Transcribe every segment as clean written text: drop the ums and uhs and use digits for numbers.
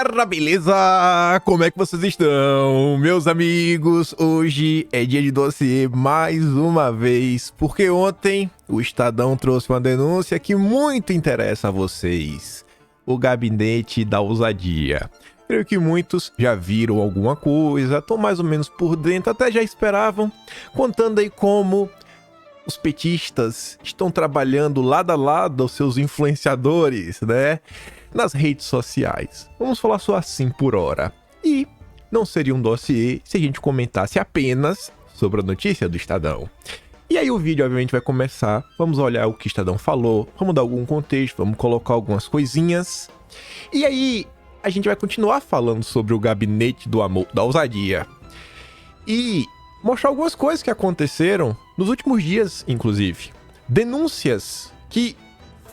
Galera, beleza? Como é que vocês estão, meus amigos? Hoje é dia de dossiê mais uma vez, porque ontem o Estadão trouxe uma denúncia que muito interessa a vocês. O gabinete da ousadia. Creio que muitos já viram alguma coisa, estão mais ou menos por dentro, até já esperavam, contando aí como os petistas estão trabalhando lado a lado aos seus influenciadores, né? Nas redes sociais. Vamos falar só assim por hora. E não seria um dossiê se a gente comentasse apenas sobre a notícia do Estadão. E aí o vídeo obviamente vai começar, vamos olhar o que o Estadão falou, vamos dar algum contexto, vamos colocar algumas coisinhas. E aí a gente vai continuar falando sobre o gabinete do amor, da ousadia. E mostrar algumas coisas que aconteceram nos últimos dias, inclusive. Denúncias que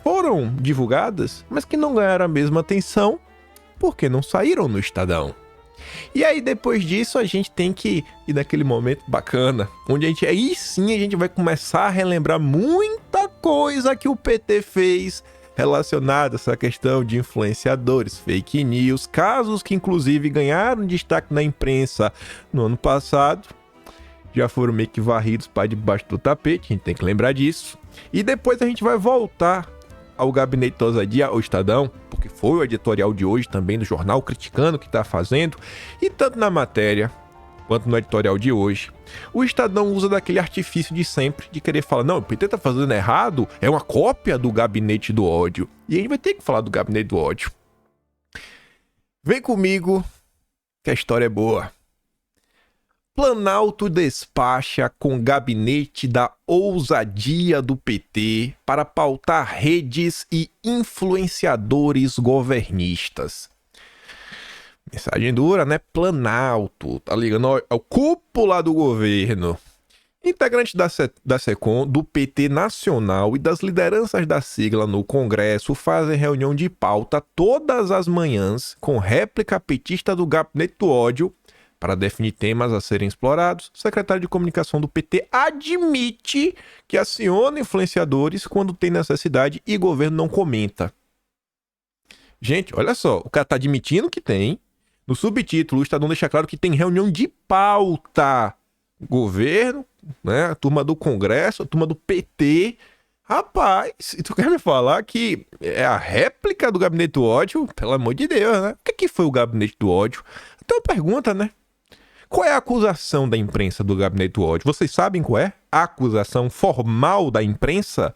foram divulgadas, mas que não ganharam a mesma atenção porque não saíram no Estadão. E aí, depois disso, a gente tem que ir naquele momento bacana, onde aí sim a gente vai começar a relembrar muita coisa que o PT fez relacionada a essa questão de influenciadores, fake news, casos que inclusive ganharam destaque na imprensa no ano passado, já foram meio que varridos para debaixo do tapete, a gente tem que lembrar disso. E depois a gente vai voltar ao gabinete da ousadia, ao Estadão, porque foi o editorial de hoje também do jornal, criticando o que está fazendo, e tanto na matéria quanto no editorial de hoje, o Estadão usa daquele artifício de sempre, de querer falar, não, o PT tá fazendo errado, é uma cópia do gabinete do ódio, e a gente vai ter que falar do gabinete do ódio. Vem comigo, que a história é boa. Planalto despacha com gabinete da ousadia do PT para pautar redes e influenciadores governistas. Mensagem dura, né? Planalto, tá ligando ao cúpula do governo. Integrantes da SECOM, do PT Nacional e das lideranças da sigla no Congresso fazem reunião de pauta todas as manhãs com réplica petista do gabinete do ódio. Para definir temas a serem explorados, o secretário de comunicação do PT admite que aciona influenciadores quando tem necessidade e o governo não comenta. Gente, olha só, o cara tá admitindo que tem. No subtítulo, o Estadão deixa claro que tem reunião de pauta. Governo, né, a turma do Congresso, a turma do PT. Rapaz, tu quer me falar que é a réplica do gabinete do ódio? Pelo amor de Deus, né? O que foi o gabinete do ódio? Então pergunta, né? Qual é a acusação da imprensa do gabinete do ódio? Vocês sabem qual é? A acusação formal da imprensa,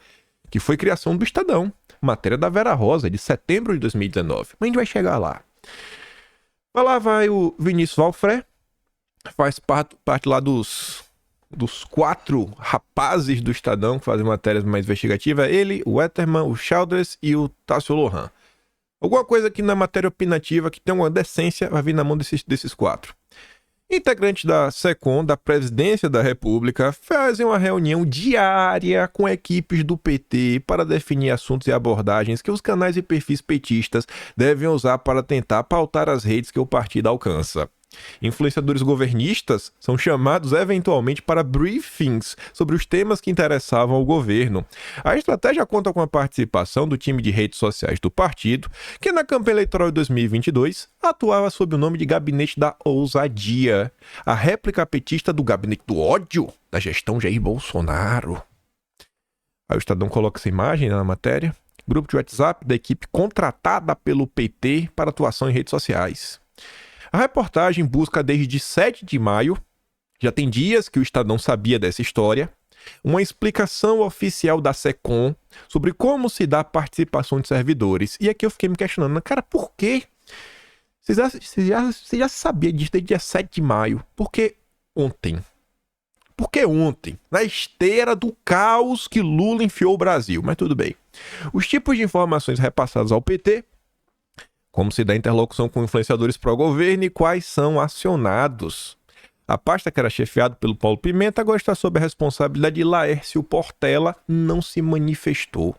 que foi criação do Estadão. Matéria da Vera Rosa, de setembro de 2019. Mas a gente vai chegar lá. Lá vai o Vinícius Valfré, faz parte lá dos 4 rapazes do Estadão que fazem matérias mais investigativas. Ele, o Etterman, o Childress e o Tássio Lohan. Alguma coisa aqui na matéria opinativa que tem uma decência vai vir na mão desses 4. Integrantes da SECOM, da Presidência da República, fazem uma reunião diária com equipes do PT para definir assuntos e abordagens que os canais e perfis petistas devem usar para tentar pautar as redes que o partido alcança. Influenciadores governistas são chamados eventualmente para briefings sobre os temas que interessavam ao governo. A estratégia conta com a participação do time de redes sociais do partido, que na campanha eleitoral de 2022 atuava sob o nome de Gabinete da Ousadia, a réplica petista do Gabinete do Ódio da gestão Jair Bolsonaro. Aí o Estadão coloca essa imagem na matéria. Grupo de WhatsApp da equipe contratada pelo PT para atuação em redes sociais. A reportagem busca desde 7 de maio, já tem dias que o Estadão sabia dessa história, uma explicação oficial da SECOM sobre como se dá a participação de servidores. E aqui eu fiquei me questionando, cara, por quê? Você já sabia disso desde dia 7 de maio. Por que ontem? Por que ontem? Na esteira do caos que Lula enfiou o Brasil. Mas tudo bem. Os tipos de informações repassadas ao PT, como se dá interlocução com influenciadores pró-governo e quais são acionados. A pasta que era chefiada pelo Paulo Pimenta agora está sob a responsabilidade de Laércio Portela, não se manifestou.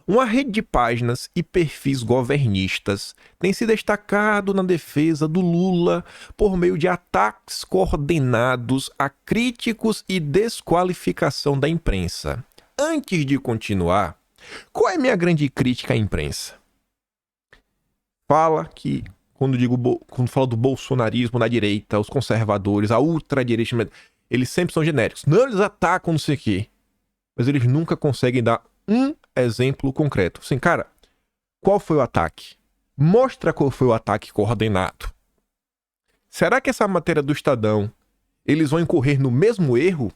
Uma rede de páginas e perfis governistas tem se destacado na defesa do Lula por meio de ataques coordenados a críticos e desqualificação da imprensa. Antes de continuar, qual é a minha grande crítica à imprensa? Fala que quando falo do bolsonarismo da direita, os conservadores, a ultradireita, eles sempre são genéricos. Não, eles atacam não sei o quê. Mas eles nunca conseguem dar um exemplo concreto. Assim, cara, qual foi o ataque? Mostra qual foi o ataque coordenado. Será que essa matéria do Estadão, eles vão incorrer no mesmo erro?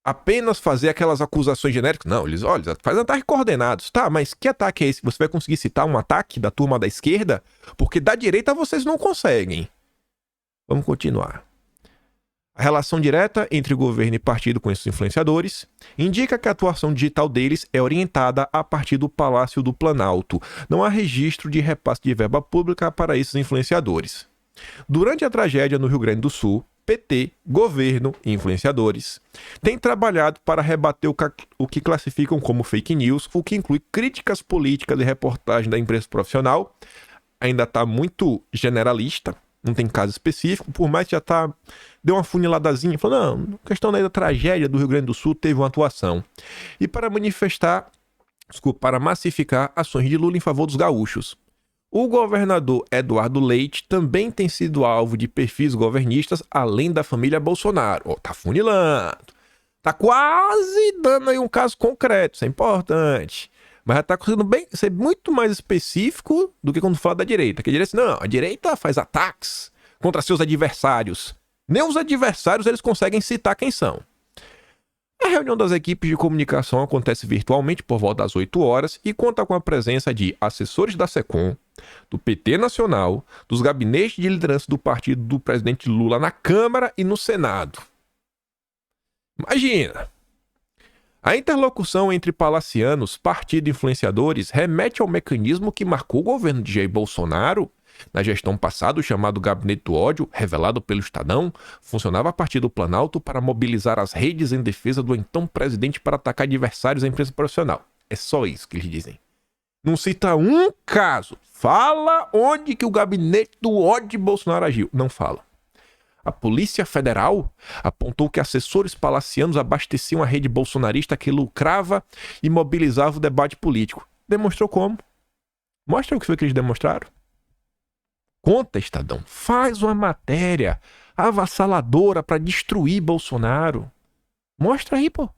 Apenas fazer aquelas acusações genéricas? Não, eles fazem ataques coordenados. Tá, mas que ataque é esse? Você vai conseguir citar um ataque da turma da esquerda? Porque da direita vocês não conseguem. Vamos continuar. A relação direta entre governo e partido com esses influenciadores indica que a atuação digital deles é orientada a partir do Palácio do Planalto. Não há registro de repasse de verba pública para esses influenciadores. Durante a tragédia no Rio Grande do Sul, PT, governo e influenciadores têm trabalhado para rebater o que classificam como fake news, o que inclui críticas políticas e reportagem da imprensa profissional. Ainda está muito generalista, não tem caso específico, por mais que já deu uma funiladazinha, falou, não, a questão da tragédia do Rio Grande do Sul teve uma atuação. E para massificar ações de Lula em favor dos gaúchos. O governador Eduardo Leite também tem sido alvo de perfis governistas, além da família Bolsonaro. Tá funilando. Tá quase dando aí um caso concreto, isso é importante. Mas já tá conseguindo ser muito mais específico do que quando fala da direita. Que a direita, não, a direita faz ataques contra seus adversários. Nem os adversários eles conseguem citar quem são. A reunião das equipes de comunicação acontece virtualmente por volta das 8 horas e conta com a presença de assessores da SECOM, do PT Nacional, dos gabinetes de liderança do partido do presidente Lula na Câmara e no Senado. Imagina! A interlocução entre palacianos, partido e influenciadores remete ao mecanismo que marcou o governo de Jair Bolsonaro. Na gestão passada, o chamado Gabinete do Ódio, revelado pelo Estadão, funcionava a partir do Planalto para mobilizar as redes em defesa do então presidente para atacar adversários da imprensa profissional. É só isso que eles dizem. Não cita um caso. Fala onde que o Gabinete do Ódio de Bolsonaro agiu. Não fala. A Polícia Federal apontou que assessores palacianos abasteciam a rede bolsonarista que lucrava e mobilizava o debate político. Demonstrou como? Mostra o que foi que eles demonstraram. Conta, Estadão. Faz uma matéria avassaladora para destruir Bolsonaro. Mostra aí, pô.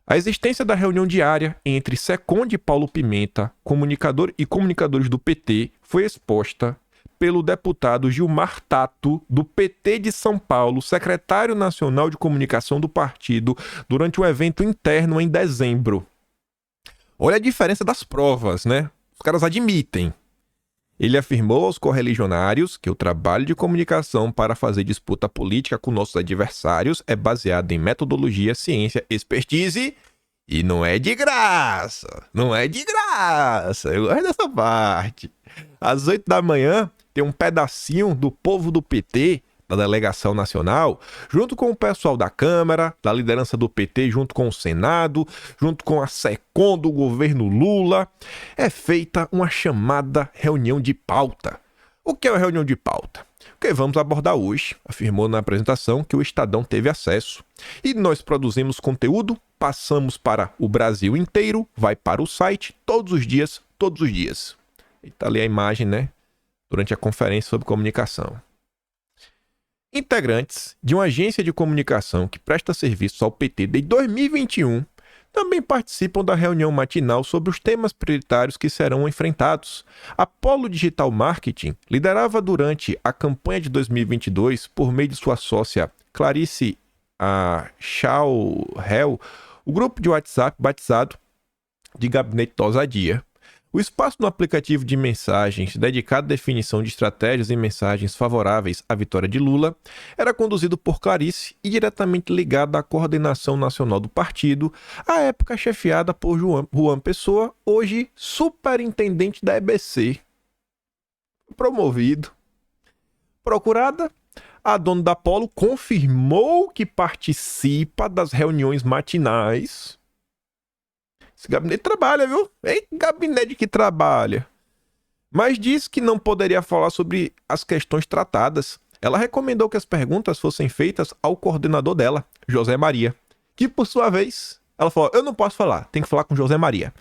A existência da reunião diária entre SECOM de Paulo Pimenta, comunicadores do PT, foi exposta pelo deputado Gilmar Tato, do PT de São Paulo, secretário nacional de comunicação do partido, durante um evento interno em dezembro. Olha a diferença das provas, né? Os caras admitem. Ele afirmou aos correligionários que o trabalho de comunicação para fazer disputa política com nossos adversários é baseado em metodologia, ciência, expertise e não é de graça. Não é de graça. Eu gosto dessa parte. Às 8 da manhã tem um pedacinho do povo do PT, da delegação nacional, junto com o pessoal da Câmara, da liderança do PT, junto com o Senado, junto com a SECOM do governo Lula, é feita uma chamada reunião de pauta. O que é uma reunião de pauta? O que vamos abordar hoje, afirmou na apresentação que o Estadão teve acesso. E nós produzimos conteúdo, passamos para o Brasil inteiro, vai para o site, todos os dias. E tá ali a imagem, né? Durante a conferência sobre comunicação. Integrantes de uma agência de comunicação que presta serviço ao PT desde 2021 também participam da reunião matinal sobre os temas prioritários que serão enfrentados. A Polo Digital Marketing liderava durante a campanha de 2022, por meio de sua sócia Clarice Chauhel, o grupo de WhatsApp batizado de Gabinete da Ousadia. O espaço no aplicativo de mensagens dedicado à definição de estratégias e mensagens favoráveis à vitória de Lula era conduzido por Clarice e diretamente ligado à coordenação nacional do partido, à época chefiada por Juan Pessoa, hoje superintendente da EBC. Promovido. Procurada, a dona da Polo confirmou que participa das reuniões matinais. Esse gabinete trabalha, viu? É gabinete que trabalha. Mas disse que não poderia falar sobre as questões tratadas. Ela recomendou que as perguntas fossem feitas ao coordenador dela, José Maria. Que, por sua vez, ela falou, eu não posso falar, tem que falar com José Maria.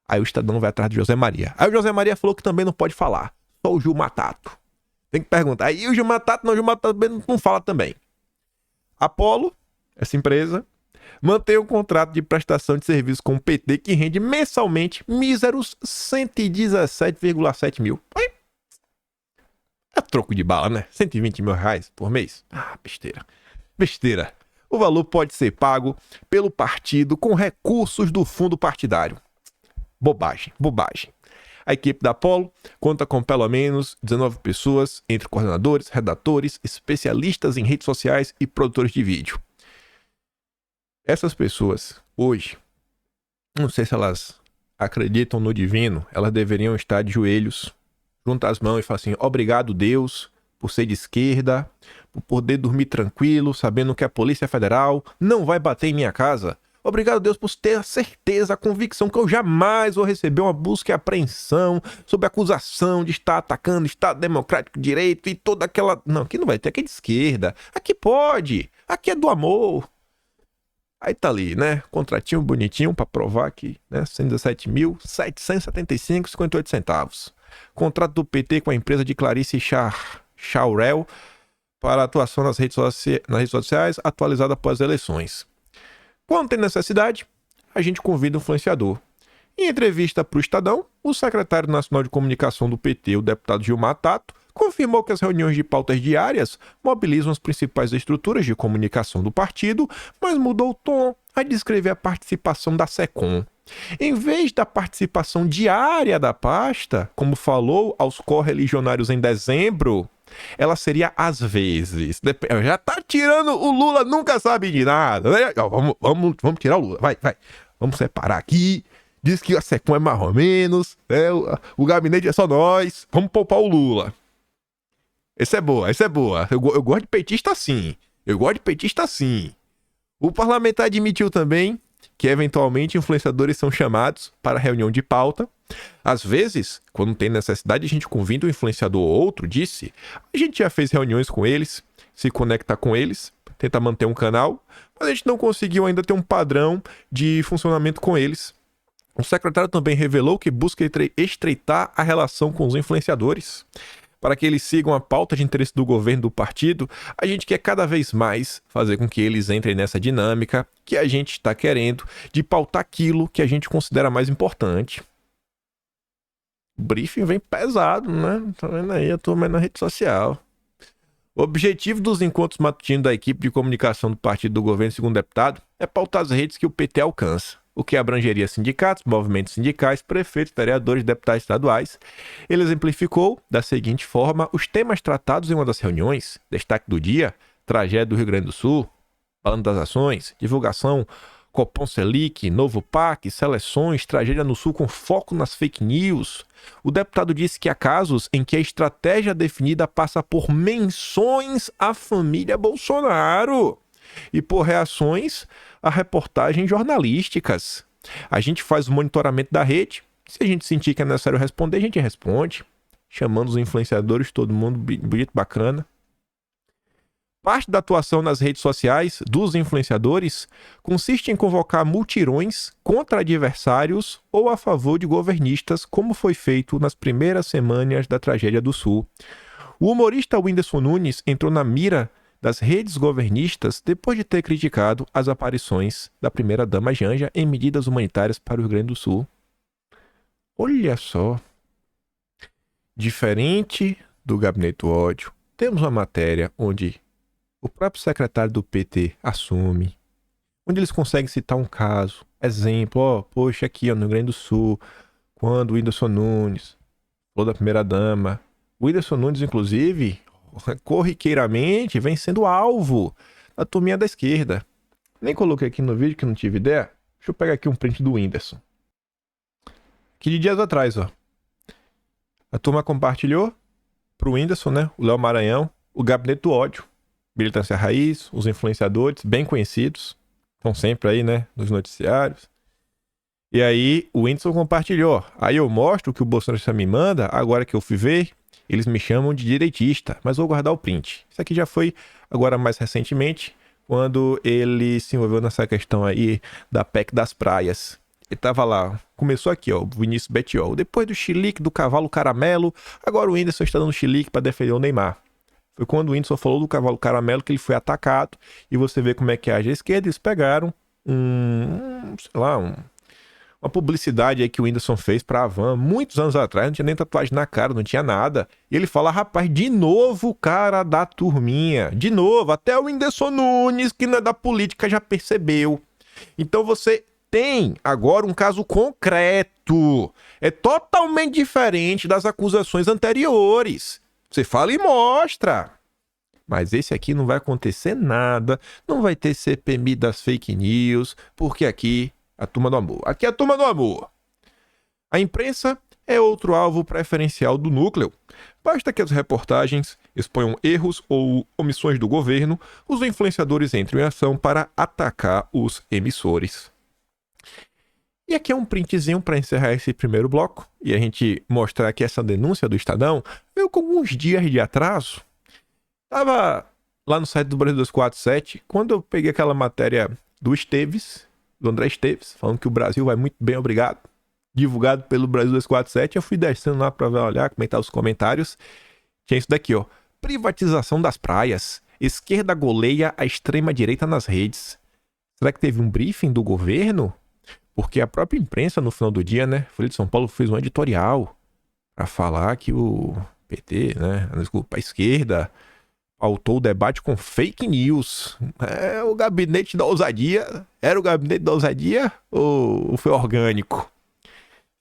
Aí o Estadão vai atrás de José Maria. Aí o José Maria falou que também não pode falar. só o Gilmar Tato? Tem que perguntar. Aí o Gilmar Tato, não, o Gilmar Tato não fala também. Apollo, essa empresa, mantém um contrato de prestação de serviço com o PT que rende mensalmente míseros 117,7 mil. É troco de bala, né? 120 mil reais por mês. Ah, besteira. Besteira. O valor pode ser pago pelo partido com recursos do fundo partidário. Bobagem, bobagem. A equipe da Apollo conta com pelo menos 19 pessoas, entre coordenadores, redatores, especialistas em redes sociais e produtores de vídeo. Essas pessoas, hoje, não sei se elas acreditam no divino, elas deveriam estar de joelhos, juntar as mãos e falar assim: obrigado, Deus, por ser de esquerda, por poder dormir tranquilo, sabendo que a Polícia Federal não vai bater em minha casa. Obrigado, Deus, por ter a certeza, a convicção que eu jamais vou receber uma busca e apreensão sob acusação de estar atacando o Estado Democrático de Direito e toda aquela... Não, aqui não vai ter, aqui é de esquerda. Aqui pode, aqui é do amor. Aí tá ali, né? Contratinho bonitinho pra provar aqui, né? 117.775,58 centavos. Contrato do PT com a empresa de Clarice Chaurel para atuação nas redes sociais, atualizada após as eleições. Quando tem necessidade, a gente convida o influenciador. Em entrevista para o Estadão, o secretário nacional de comunicação do PT, o deputado Gilmar Tato, confirmou que as reuniões de pautas diárias mobilizam as principais estruturas de comunicação do partido, mas mudou o tom a descrever a participação da SECOM. Em vez da participação diária da pasta, como falou aos correligionários em dezembro, ela seria às vezes. Já tá tirando o Lula, nunca sabe de nada, né? Vamos tirar o Lula, vai. Vamos separar aqui. Diz que a SECOM é mais ou menos, né? O gabinete é só nós. Vamos poupar o Lula. Essa é boa. Eu gosto de petista assim. O parlamentar admitiu também que eventualmente influenciadores são chamados para reunião de pauta. Às vezes, quando tem necessidade, a gente convida um influenciador ou outro, disse. A gente já fez reuniões com eles, se conecta com eles, tenta manter um canal, mas a gente não conseguiu ainda ter um padrão de funcionamento com eles. O secretário também revelou que busca estreitar a relação com os influenciadores. Para que eles sigam a pauta de interesse do governo do partido, a gente quer cada vez mais fazer com que eles entrem nessa dinâmica que a gente está querendo de pautar aquilo que a gente considera mais importante. O briefing vem pesado, né? Tá vendo aí? Eu tô na rede social. O objetivo dos encontros matutinos da equipe de comunicação do partido do governo, segundo o deputado, é pautar as redes que o PT alcança, o que abrangeria sindicatos, movimentos sindicais, prefeitos, vereadores, deputados estaduais. Ele exemplificou da seguinte forma os temas tratados em uma das reuniões: destaque do dia, tragédia do Rio Grande do Sul, plano das ações, divulgação Copom Selic, novo PAC, seleções, tragédia no Sul com foco nas fake news. O deputado disse que há casos em que a estratégia definida passa por menções à família Bolsonaro e por reações a reportagens jornalísticas. A gente faz o monitoramento da rede. Se a gente sentir que é necessário responder, a gente responde, chamando os influenciadores, todo mundo bonito, bacana. Parte da atuação nas redes sociais dos influenciadores consiste em convocar mutirões contra adversários ou a favor de governistas, como foi feito nas primeiras semanas da tragédia do Sul. O humorista Whindersson Nunes entrou na mira das redes governistas depois de ter criticado as aparições da primeira-dama Janja em medidas humanitárias para o Rio Grande do Sul. Olha só. Diferente do Gabinete do Ódio, temos uma matéria onde o próprio secretário do PT assume, onde eles conseguem citar um caso, exemplo, poxa, aqui no Rio Grande do Sul, quando o Whindersson Nunes falou da primeira-dama, o Whindersson Nunes, inclusive, corriqueiramente, vem sendo alvo da turminha da esquerda. Nem coloquei aqui no vídeo, que não tive ideia. Deixa eu pegar aqui um print do Whindersson. Que de dias atrás, ó. A turma compartilhou pro Whindersson, né? O Léo Maranhão, o Gabinete do Ódio. Militância Raiz, os influenciadores, bem conhecidos. Estão sempre aí, né? Nos noticiários. E aí, o Whindersson compartilhou. Aí eu mostro o que o Bolsonaro me manda, agora que eu fui ver. Eles me chamam de direitista, mas vou guardar o print. Isso aqui já foi agora mais recentemente, quando ele se envolveu nessa questão aí da PEC das praias. Ele tava lá, começou aqui, ó, o Vinícius Betiol. Depois do chilique do cavalo caramelo, agora o Whindersson está dando chilique para defender o Neymar. Foi quando o Whindersson falou do cavalo caramelo que ele foi atacado. E você vê como é que age a esquerda. Eles pegaram uma publicidade aí que o Whindersson fez pra Havan muitos anos atrás. Não tinha nem tatuagem na cara, não tinha nada. E ele fala, rapaz, de novo o cara da turminha. De novo, até o Whindersson Nunes, que não é da política, já percebeu. Então você tem agora um caso concreto. É totalmente diferente das acusações anteriores. Você fala e mostra. Mas esse aqui não vai acontecer nada. Não vai ter CPMI das fake news. Porque aqui, a turma do amor. Aqui é a turma do amor. A imprensa é outro alvo preferencial do núcleo. Basta que as reportagens exponham erros ou omissões do governo, os influenciadores entram em ação para atacar os emissores. E aqui é um printzinho para encerrar esse primeiro bloco e a gente mostrar que essa denúncia do Estadão veio com alguns dias de atraso. Estava lá no site do Brasil 247, quando eu peguei aquela matéria do Esteves, do André Esteves, falando que o Brasil vai muito bem, obrigado, divulgado pelo Brasil 247, eu fui descendo lá para olhar, comentar os comentários. Tinha isso daqui, ó. Privatização das praias. Esquerda goleia a extrema-direita nas redes. Será que teve um briefing do governo? Porque a própria imprensa, no final do dia, né? Folha de São Paulo fez um editorial para falar que o PT, né? Desculpa, a esquerda pautou o debate com fake news. É o gabinete da ousadia. Era o gabinete da ousadia ou foi orgânico?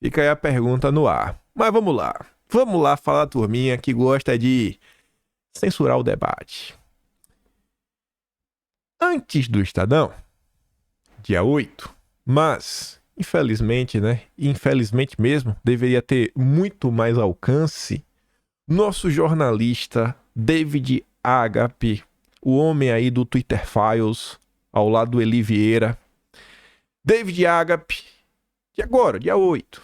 Fica aí a pergunta no ar. Mas vamos lá. Vamos lá falar a turminha que gosta de censurar o debate. Antes do Estadão, dia 8, mas, infelizmente, né? Infelizmente mesmo, deveria ter muito mais alcance. Nosso jornalista David Agape, o homem aí do Twitter Files, ao lado do Eli Vieira. David Agape, de agora, dia 8,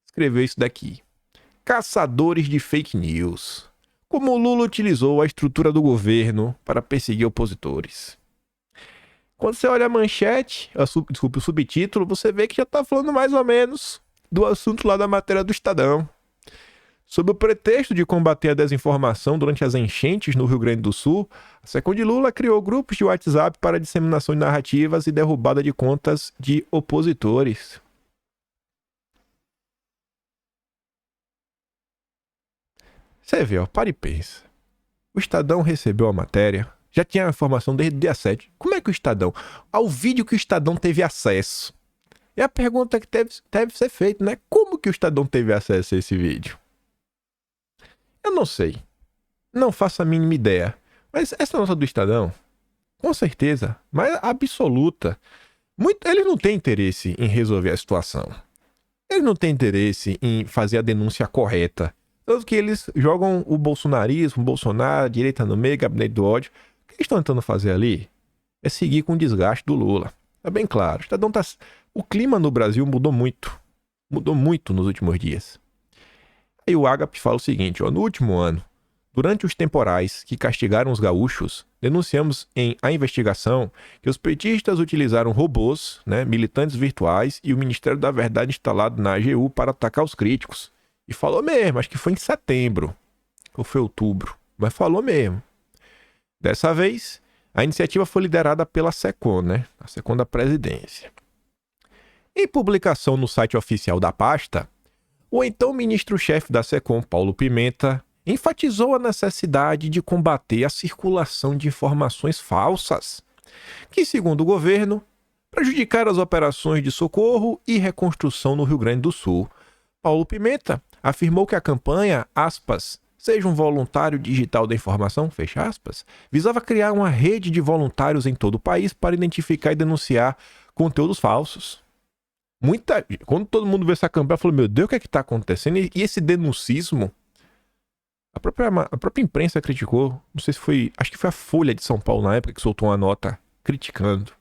escreveu isso daqui. Caçadores de fake news. Como o Lula utilizou a estrutura do governo para perseguir opositores. Quando você olha a manchete, o subtítulo, você vê que já está falando mais ou menos do assunto lá da matéria do Estadão. Sob o pretexto de combater a desinformação durante as enchentes no Rio Grande do Sul, a SECOM de Lula criou grupos de WhatsApp para disseminação de narrativas e derrubada de contas de opositores. Você vê, ó, para e pensa. O Estadão recebeu a matéria, já tinha a informação desde o dia 7. Como é que o Estadão... Ao vídeo que o Estadão teve acesso. É a pergunta que deve ser feita, né? Como que o Estadão teve acesso a esse vídeo? Eu não sei. Não faço a mínima ideia. Mas essa nota do Estadão, com certeza, mas absoluta, ele não tem interesse em resolver a situação. Ele não tem interesse em fazer a denúncia correta. Tanto que eles jogam o bolsonarismo, Bolsonaro, direita no meio, gabinete do ódio. O que eles estão tentando fazer ali é seguir com o desgaste do Lula. É bem claro. O clima no Brasil mudou muito. Mudou muito nos últimos dias. Aí o Agape fala o seguinte, ó, no último ano, durante os temporais que castigaram os gaúchos, denunciamos em A Investigação que os petistas utilizaram robôs, né, militantes virtuais e o Ministério da Verdade instalado na AGU para atacar os críticos. E falou mesmo, acho que foi em setembro, ou foi outubro, mas falou mesmo. Dessa vez, a iniciativa foi liderada pela SECOM, né? A SECOM da presidência. Em publicação no site oficial da pasta, o então ministro-chefe da SECOM, Paulo Pimenta, enfatizou a necessidade de combater a circulação de informações falsas, que, segundo o governo, prejudicaram as operações de socorro e reconstrução no Rio Grande do Sul. Paulo Pimenta afirmou que a campanha, aspas, seja um voluntário digital da informação, fecha aspas, visava criar uma rede de voluntários em todo o país para identificar e denunciar conteúdos falsos. Quando todo mundo vê essa campanha, falou, meu Deus, o que é que está acontecendo? E esse denuncismo, a própria imprensa criticou, não sei se foi, acho que foi a Folha de São Paulo na época que soltou uma nota criticando.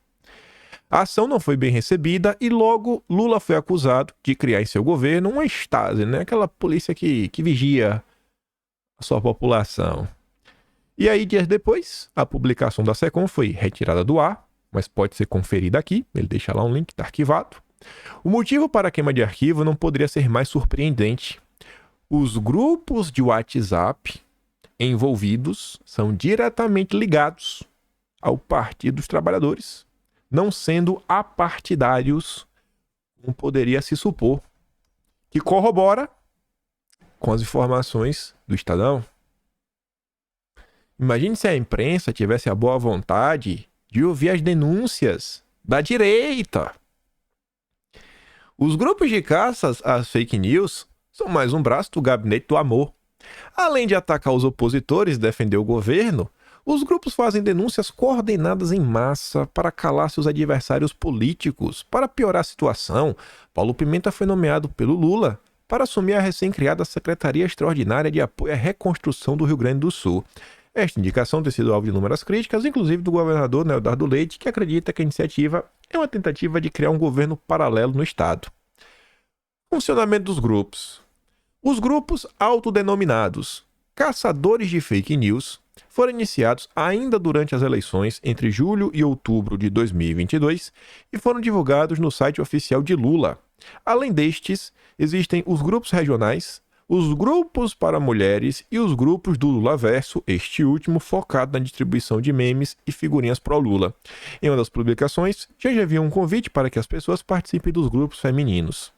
A ação não foi bem recebida e logo Lula foi acusado de criar em seu governo uma Stasi, né? Aquela polícia que vigia a sua população. E aí, dias depois, a publicação da SECOM foi retirada do ar, mas pode ser conferida aqui, ele deixa lá um link, está arquivado. O motivo para a queima de arquivo não poderia ser mais surpreendente. Os grupos de WhatsApp envolvidos são diretamente ligados ao Partido dos Trabalhadores, não sendo apartidários, como poderia se supor, que corrobora com as informações do Estadão. Imagine se a imprensa tivesse a boa vontade de ouvir as denúncias da direita. Os grupos de caças às fake news são mais um braço do gabinete do amor. Além de atacar os opositores e defender o governo, os grupos fazem denúncias coordenadas em massa para calar seus adversários políticos. Para piorar a situação, Paulo Pimenta foi nomeado pelo Lula para assumir a recém-criada Secretaria Extraordinária de Apoio à Reconstrução do Rio Grande do Sul. Esta indicação tem sido alvo de inúmeras críticas, inclusive do governador Neodardo Leite, que acredita que a iniciativa é uma tentativa de criar um governo paralelo no Estado. Funcionamento dos grupos. Os grupos autodenominados caçadores de fake news foram iniciados ainda durante as eleições entre julho e outubro de 2022 e foram divulgados no site oficial de Lula. Além destes, existem os grupos regionais, os grupos para mulheres e os grupos do Lulaverso, este último focado na distribuição de memes e figurinhas pró-Lula. Em uma das publicações, já havia um convite para que as pessoas participem dos grupos femininos.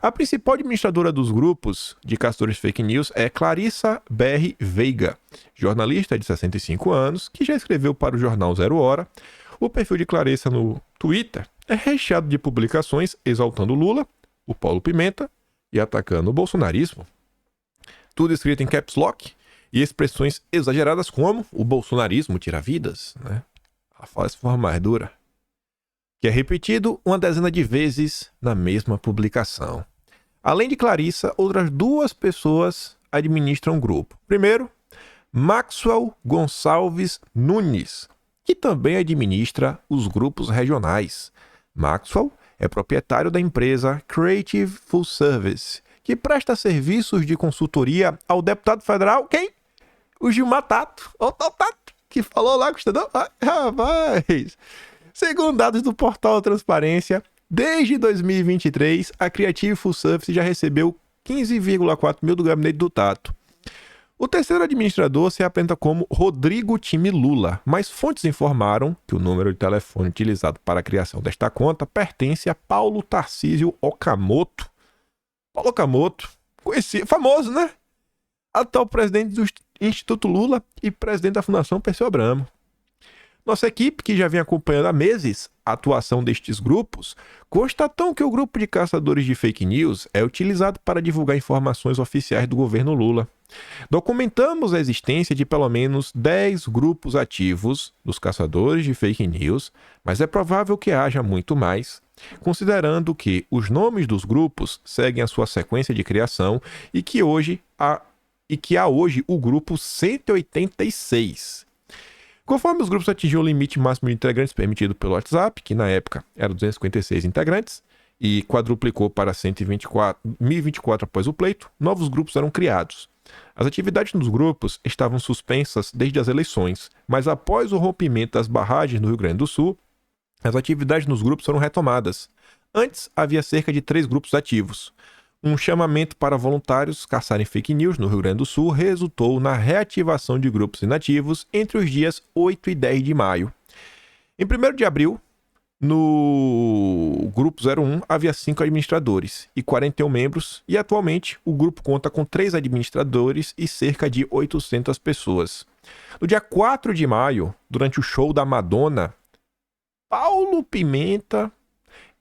A principal administradora dos grupos de caçadores de fake news é Clarissa B.R. Veiga, jornalista de 65 anos, que já escreveu para o jornal Zero Hora. O perfil de Clarissa no Twitter é recheado de publicações exaltando Lula, o Paulo Pimenta e atacando o bolsonarismo. Tudo escrito em caps lock e expressões exageradas como o bolsonarismo tira vidas, né? Ela fala de forma mais dura. Que é repetido uma dezena de vezes na mesma publicação. Além de Clarissa, outras duas pessoas administram o grupo. Primeiro, Maxwell Gonçalves Nunes, que também administra os grupos regionais. Maxwell é proprietário da empresa Creative Full Service, que presta serviços de consultoria ao deputado federal, quem? O Gilmar Tato. O Tato, que falou lá com o Estadão. Rapaz! Segundo dados do portal Transparência, desde 2023, a Creative Full Service já recebeu 15,4 mil do gabinete do Tato. O terceiro administrador se apresenta como Rodrigo Time Lula, mas fontes informaram que o número de telefone utilizado para a criação desta conta pertence a Paulo Tarcísio Okamoto. Paulo Okamoto, conhecido, famoso, né? Atual presidente do Instituto Lula e presidente da Fundação Perseu Abramo. Nossa equipe, que já vem acompanhando há meses a atuação destes grupos, constatou que o grupo de caçadores de fake news é utilizado para divulgar informações oficiais do governo Lula. Documentamos a existência de pelo menos 10 grupos ativos dos caçadores de fake news, mas é provável que haja muito mais, considerando que os nomes dos grupos seguem a sua sequência de criação e que há hoje o grupo 186. Conforme os grupos atingiram o limite máximo de integrantes permitido pelo WhatsApp, que na época era 256 integrantes, e quadruplicou para 1024 após o pleito, novos grupos eram criados. As atividades nos grupos estavam suspensas desde as eleições, mas após o rompimento das barragens no Rio Grande do Sul, as atividades nos grupos foram retomadas. Antes, havia cerca de 3 grupos ativos. Um chamamento para voluntários caçarem fake news no Rio Grande do Sul resultou na reativação de grupos inativos entre os dias 8 e 10 de maio. Em 1º de abril, no Grupo 01 havia 5 administradores e 41 membros, e atualmente o grupo conta com 3 administradores e cerca de 800 pessoas. No dia 4 de maio, durante o show da Madonna, Paulo Pimenta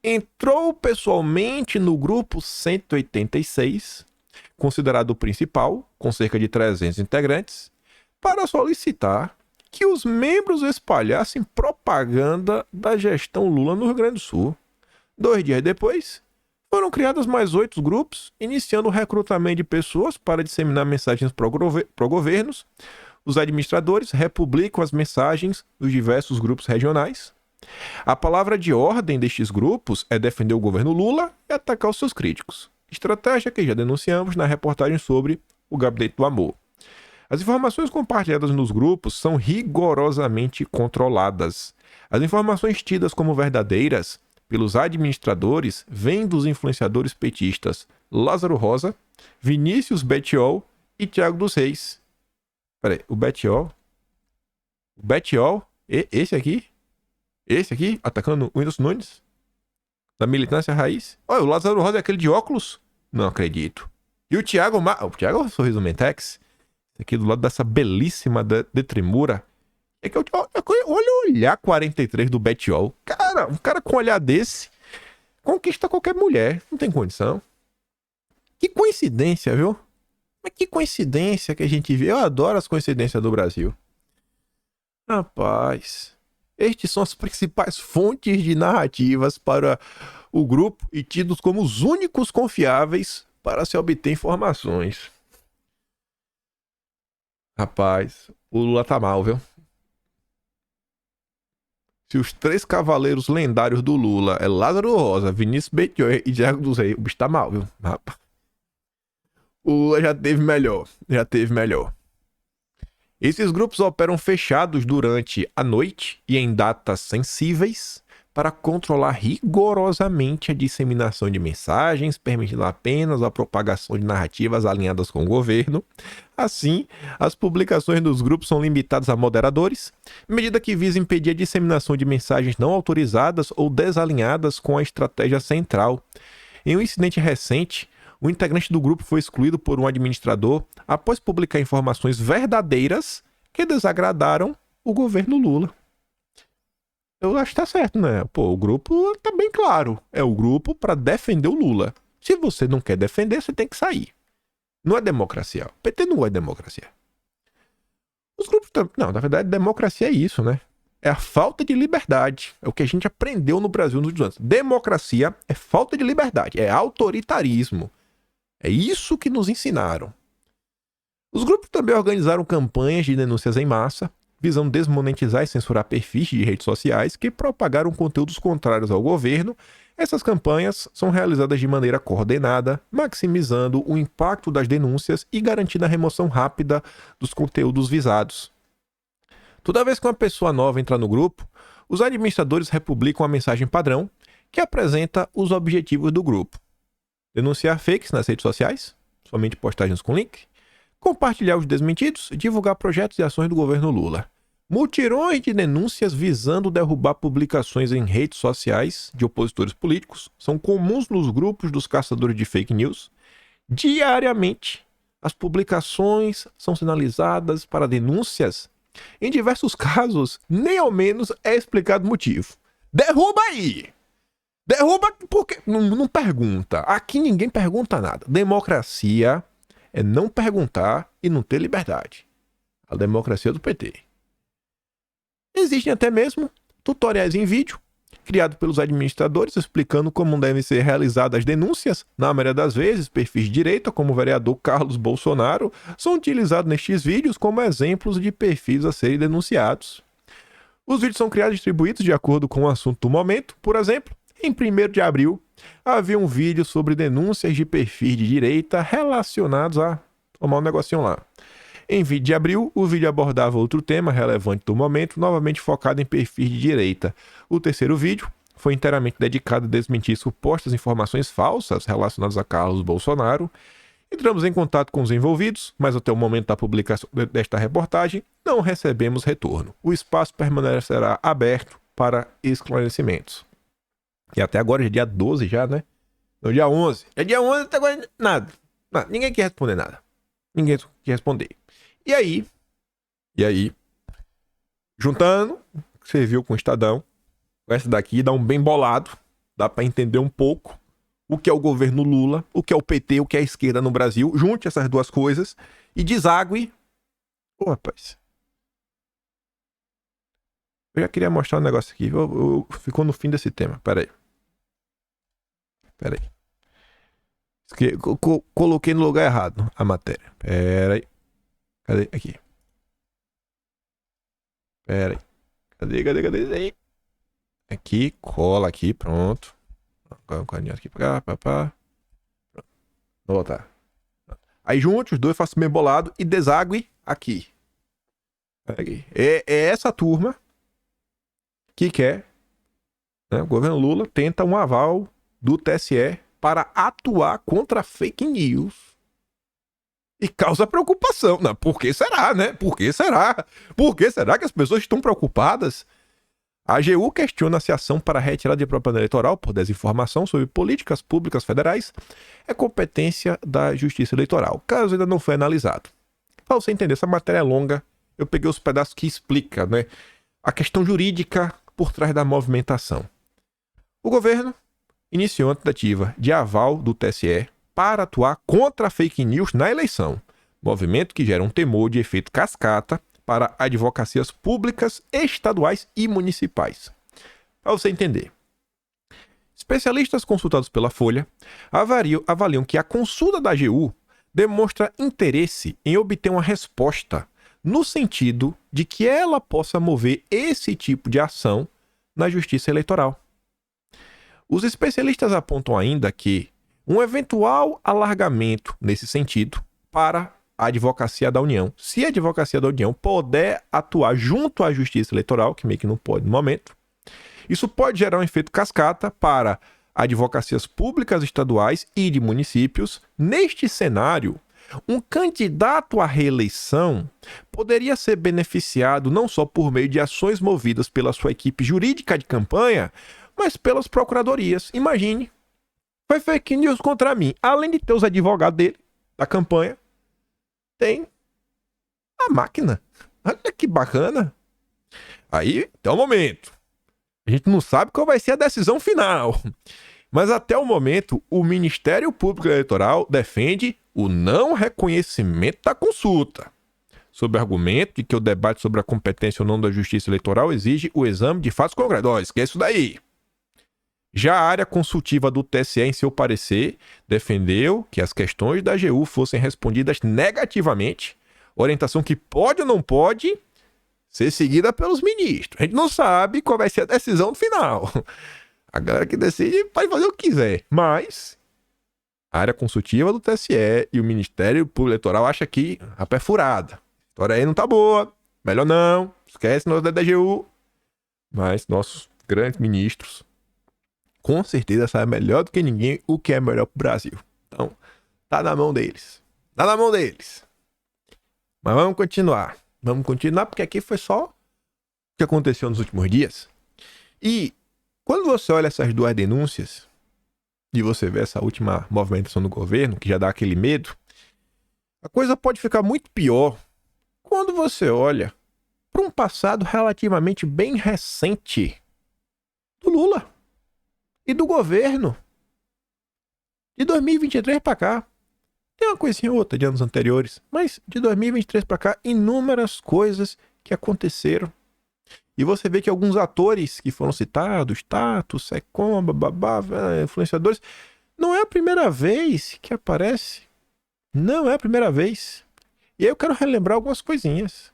entrou pessoalmente no grupo 186, considerado o principal, com cerca de 300 integrantes, para solicitar que os membros espalhassem propaganda da gestão Lula no Rio Grande do Sul. 2 dias depois, foram criados mais 8 grupos, iniciando o recrutamento de pessoas para disseminar mensagens pró-governos. Os administradores republicam as mensagens dos diversos grupos regionais. A palavra de ordem destes grupos é defender o governo Lula e atacar os seus críticos. Estratégia que já denunciamos na reportagem sobre o Gabinete do Amor. As informações compartilhadas nos grupos são rigorosamente controladas. As informações tidas como verdadeiras pelos administradores vem dos influenciadores petistas Lázaro Rosa, Vinícius Bettiol e Thiago dos Reis. Peraí, o Bettiol, esse aqui, atacando o Whindersson Nunes, da militância raiz. Olha, o Lázaro Rosa é aquele de óculos? Não acredito. E o Thiago, o Thiago é o Sorriso Mentex, aqui do lado dessa belíssima de Tremura. É que olha o olhar 43 do Bettiol. Cara, um cara com um olhar desse conquista qualquer mulher. Não tem condição. Que coincidência, viu? Mas que coincidência que a gente vê. Eu adoro as coincidências do Brasil. Rapaz, estes são as principais fontes de narrativas para o grupo e tidos como os únicos confiáveis para se obter informações. Rapaz, o Lula tá mal, viu? Se os 3 cavaleiros lendários do Lula é Lázaro Rosa, Vinícius Bettiol e Thiago dos Reis, o bicho tá mal, viu? Rapaz. O Lula já teve melhor. Esses grupos operam fechados durante a noite e em datas sensíveis para controlar rigorosamente a disseminação de mensagens, permitindo apenas a propagação de narrativas alinhadas com o governo. Assim, as publicações dos grupos são limitadas a moderadores, medida que visa impedir a disseminação de mensagens não autorizadas ou desalinhadas com a estratégia central. Em um incidente recente, o integrante do grupo foi excluído por um administrador após publicar informações verdadeiras que desagradaram o governo Lula. Eu acho que tá certo, né? Pô, o grupo tá bem claro. É o grupo para defender o Lula. Se você não quer defender, você tem que sair. Não é democracia. O PT não é democracia. Os grupos também... Não, na verdade, democracia é isso, né? É a falta de liberdade. É o que a gente aprendeu no Brasil nos últimos anos. Democracia é falta de liberdade. É autoritarismo. É isso que nos ensinaram. Os grupos também organizaram campanhas de denúncias em massa, visando desmonetizar e censurar perfis de redes sociais que propagaram conteúdos contrários ao governo. Essas campanhas são realizadas de maneira coordenada, maximizando o impacto das denúncias e garantindo a remoção rápida dos conteúdos visados. Toda vez que uma pessoa nova entra no grupo, os administradores republicam a mensagem padrão que apresenta os objetivos do grupo. Denunciar fakes nas redes sociais, somente postagens com link, compartilhar os desmentidos, divulgar projetos e ações do governo Lula. Mutirões de denúncias visando derrubar publicações em redes sociais de opositores políticos são comuns nos grupos dos caçadores de fake news. Diariamente, as publicações são sinalizadas para denúncias. Em diversos casos, nem ao menos é explicado o motivo. Derruba aí! Derruba porque não pergunta. Aqui ninguém pergunta nada. Democracia é não perguntar e não ter liberdade. A democracia do PT. Existem até mesmo tutoriais em vídeo, criados pelos administradores, explicando como devem ser realizadas as denúncias. Na maioria das vezes, perfis de direita, como o vereador Carlos Bolsonaro, são utilizados nestes vídeos como exemplos de perfis a serem denunciados. Os vídeos são criados e distribuídos de acordo com o assunto do momento. Por exemplo, em 1º de abril, havia um vídeo sobre denúncias de perfis de direita relacionados a tomar um negocinho lá. Em 20 de abril, o vídeo abordava outro tema relevante do momento, novamente focado em perfis de direita. O 3º vídeo foi inteiramente dedicado a desmentir supostas informações falsas relacionadas a Carlos Bolsonaro. Entramos em contato com os envolvidos, mas até o momento da publicação desta reportagem, não recebemos retorno. O espaço permanecerá aberto para esclarecimentos. E até agora é dia 12 já, né? Não, dia 11. É dia 11 até agora nada. Ninguém quer responder nada. Ninguém quer responder. E aí, juntando, você viu com o Estadão, com essa daqui, dá um bem bolado, dá pra entender um pouco o que é o governo Lula, o que é o PT, o que é a esquerda no Brasil. Junte essas duas coisas e deságue. Ô, rapaz. Eu já queria mostrar um negócio aqui. Ficou no fim desse tema. Pera aí. Coloquei no lugar errado a matéria. Pera aí. Cadê? Aqui. Pera aí. Cadê? Aí. Aqui, cola aqui, pronto. Um carinho aqui pra cá, pá. Vou voltar. Aí junte os dois, faço meio bolado e deságue aqui. Aqui. É essa turma que quer né? O governo Lula tenta um aval do TSE para atuar contra fake news. E causa preocupação. Não, por que será, né? Por que será? Por que será que as pessoas estão preocupadas? A AGU questiona se a ação para retirada de propaganda eleitoral por desinformação sobre políticas públicas federais é competência da Justiça Eleitoral. O caso ainda não foi analisado. Para você entender, essa matéria é longa. Eu peguei os pedaços que explica, né, a questão jurídica por trás da movimentação. O governo iniciou a tentativa de aval do TSE para atuar contra a fake news na eleição, movimento que gera um temor de efeito cascata para advocacias públicas, estaduais e municipais. Para você entender, especialistas consultados pela Folha avaliam que a consulta da AGU demonstra interesse em obter uma resposta no sentido de que ela possa mover esse tipo de ação na Justiça Eleitoral. Os especialistas apontam ainda que um eventual alargamento nesse sentido para a Advocacia da União. Se a Advocacia da União puder atuar junto à Justiça Eleitoral, que meio que não pode no momento, isso pode gerar um efeito cascata para advocacias públicas estaduais e de municípios. Neste cenário, um candidato à reeleição poderia ser beneficiado não só por meio de ações movidas pela sua equipe jurídica de campanha, mas pelas procuradorias. Imagine, foi fake news contra mim. Além de ter os advogados dele, da campanha, tem a máquina. Olha que bacana. Aí, até o momento, a gente não sabe qual vai ser a decisão final. Mas até o momento, o Ministério Público Eleitoral defende o não reconhecimento da consulta, sob o argumento de que o debate sobre a competência ou não da Justiça Eleitoral exige o exame de fatos concretos. Esquece isso daí. Já a área consultiva do TSE, em seu parecer, defendeu que as questões da AGU fossem respondidas negativamente, orientação que pode ou não pode ser seguida pelos ministros. A gente não sabe qual vai ser a decisão final. A galera que decide pode fazer o que quiser, mas a área consultiva do TSE e o Ministério Público Eleitoral acham que a pé furada. A história aí não tá boa, melhor não, esquece nós da AGU. Mas nossos grandes ministros com certeza sabe melhor do que ninguém o que é melhor pro Brasil. Então, tá na mão deles. Tá na mão deles. Mas vamos continuar. Vamos continuar porque aqui foi só o que aconteceu nos últimos dias. E quando você olha essas duas denúncias e você vê essa última movimentação do governo, que já dá aquele medo, a coisa pode ficar muito pior quando você olha para um passado relativamente bem recente do Lula e do governo de 2023 para cá. Tem uma coisinha ou outra de anos anteriores, mas de 2023 para cá, inúmeras coisas que aconteceram. E você vê que alguns atores que foram citados, Tato, Secom, bababá, influenciadores, não é a primeira vez que aparece. Não é a primeira vez. E aí eu quero relembrar algumas coisinhas.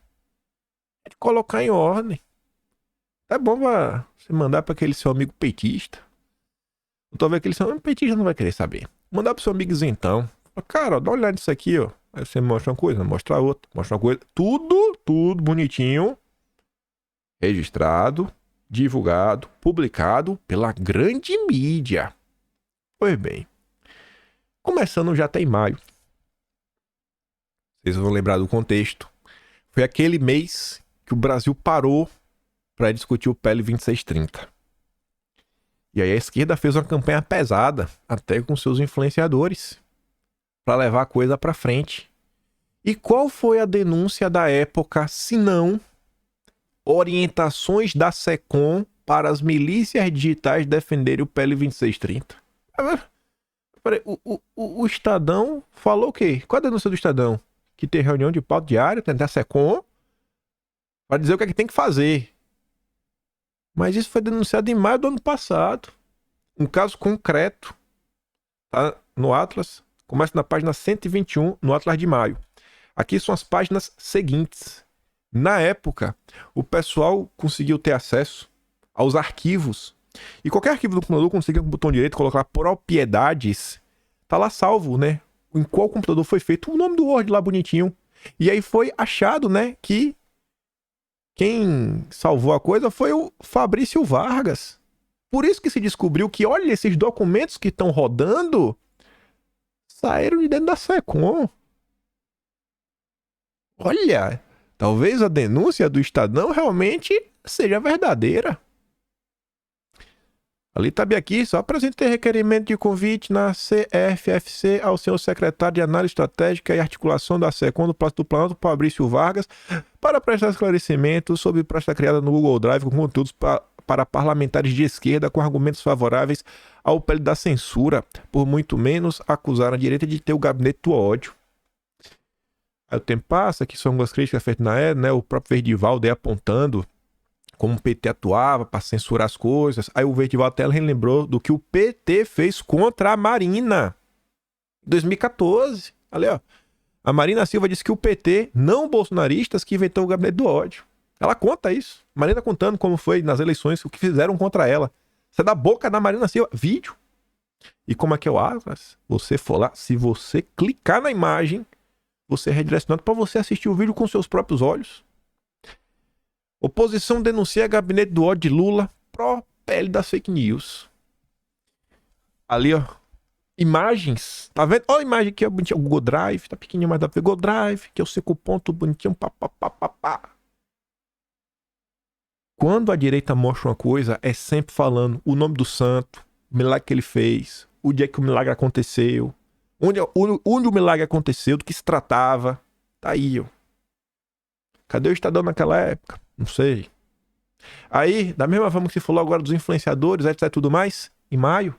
De colocar em ordem. É bom você mandar para aquele seu amigo petista. Talvez aquele seu amigo petista não vai querer saber. Mandar pro seu amigo isentão. Cara, ó, dá uma olhada nisso aqui, ó. Aí você mostra uma coisa, mostra outra, mostra uma coisa. Tudo bonitinho. Registrado, divulgado, publicado pela grande mídia. Pois bem. Começando já até em maio. Vocês vão lembrar do contexto. Foi aquele mês que o Brasil parou para discutir o PL 2630. E aí a esquerda fez uma campanha pesada, até com seus influenciadores, para levar a coisa para frente. E qual foi a denúncia da época, se não orientações da SECOM para as milícias digitais defenderem o PL 2630? Peraí, o Estadão falou o quê? Qual a denúncia do Estadão? Que tem reunião de pauta diária, tentar SECOM, para dizer o que é que tem que fazer. Mas isso foi denunciado em maio do ano passado. Um caso concreto. Tá no Atlas. Começa na página 121, no Atlas de maio. Aqui são as páginas seguintes. Na época, o pessoal conseguiu ter acesso aos arquivos. E qualquer arquivo do computador conseguia com o botão direito colocar propriedades. Tá lá salvo, né? Em qual computador foi feito. O nome do Word lá bonitinho. E aí foi achado, né? Que quem salvou a coisa foi o Fabrício Vargas. Por isso que se descobriu que, olha, esses documentos que estão rodando saíram de dentro da SECOM. Olha, talvez a denúncia do Estadão realmente seja verdadeira. Ali tá bem aqui, só apresentei requerimento de convite na CFFC ao senhor secretário de Análise Estratégica e Articulação da SECOM do Palácio do Planalto, Fabrício Vargas, para prestar esclarecimentos sobre pasta criada no Google Drive com conteúdos para parlamentares de esquerda com argumentos favoráveis ao pele da censura, por muito menos acusaram a direita de ter o gabinete do ódio. Aí o tempo passa, que são algumas críticas feitas na época, né? O próprio Verdivaldo aí apontando como o PT atuava para censurar as coisas. Aí o Verdivaldo até relembrou do que o PT fez contra a Marina em 2014. Ali, ó. A Marina Silva disse que o PT, não bolsonaristas, que inventou o gabinete do ódio. Ela conta isso. Marina contando como foi nas eleições, o que fizeram contra ela. Isso é da boca da Marina Silva. Vídeo. E como é que é o Atlas? Você for lá, se você clicar na imagem, você é redirecionado para você assistir o vídeo com seus próprios olhos. Oposição denuncia gabinete do ódio de Lula pró pele das fake news. Ali, ó. Imagens. Tá vendo? Olha a imagem aqui, ó. Bonitinho. O Google Drive. Tá pequenininho, mas dá pra ver. Google Drive, que é o 5 ponto bonitinho. Pá, pá, pá, pá, pá. Quando a direita mostra uma coisa, é sempre falando o nome do santo, o milagre que ele fez, o dia que o milagre aconteceu, onde o milagre aconteceu, do que se tratava. Tá aí, ó. Cadê o Estadão naquela época? Não sei. Aí, da mesma forma que se falou agora dos influenciadores, etc e tudo mais, em maio,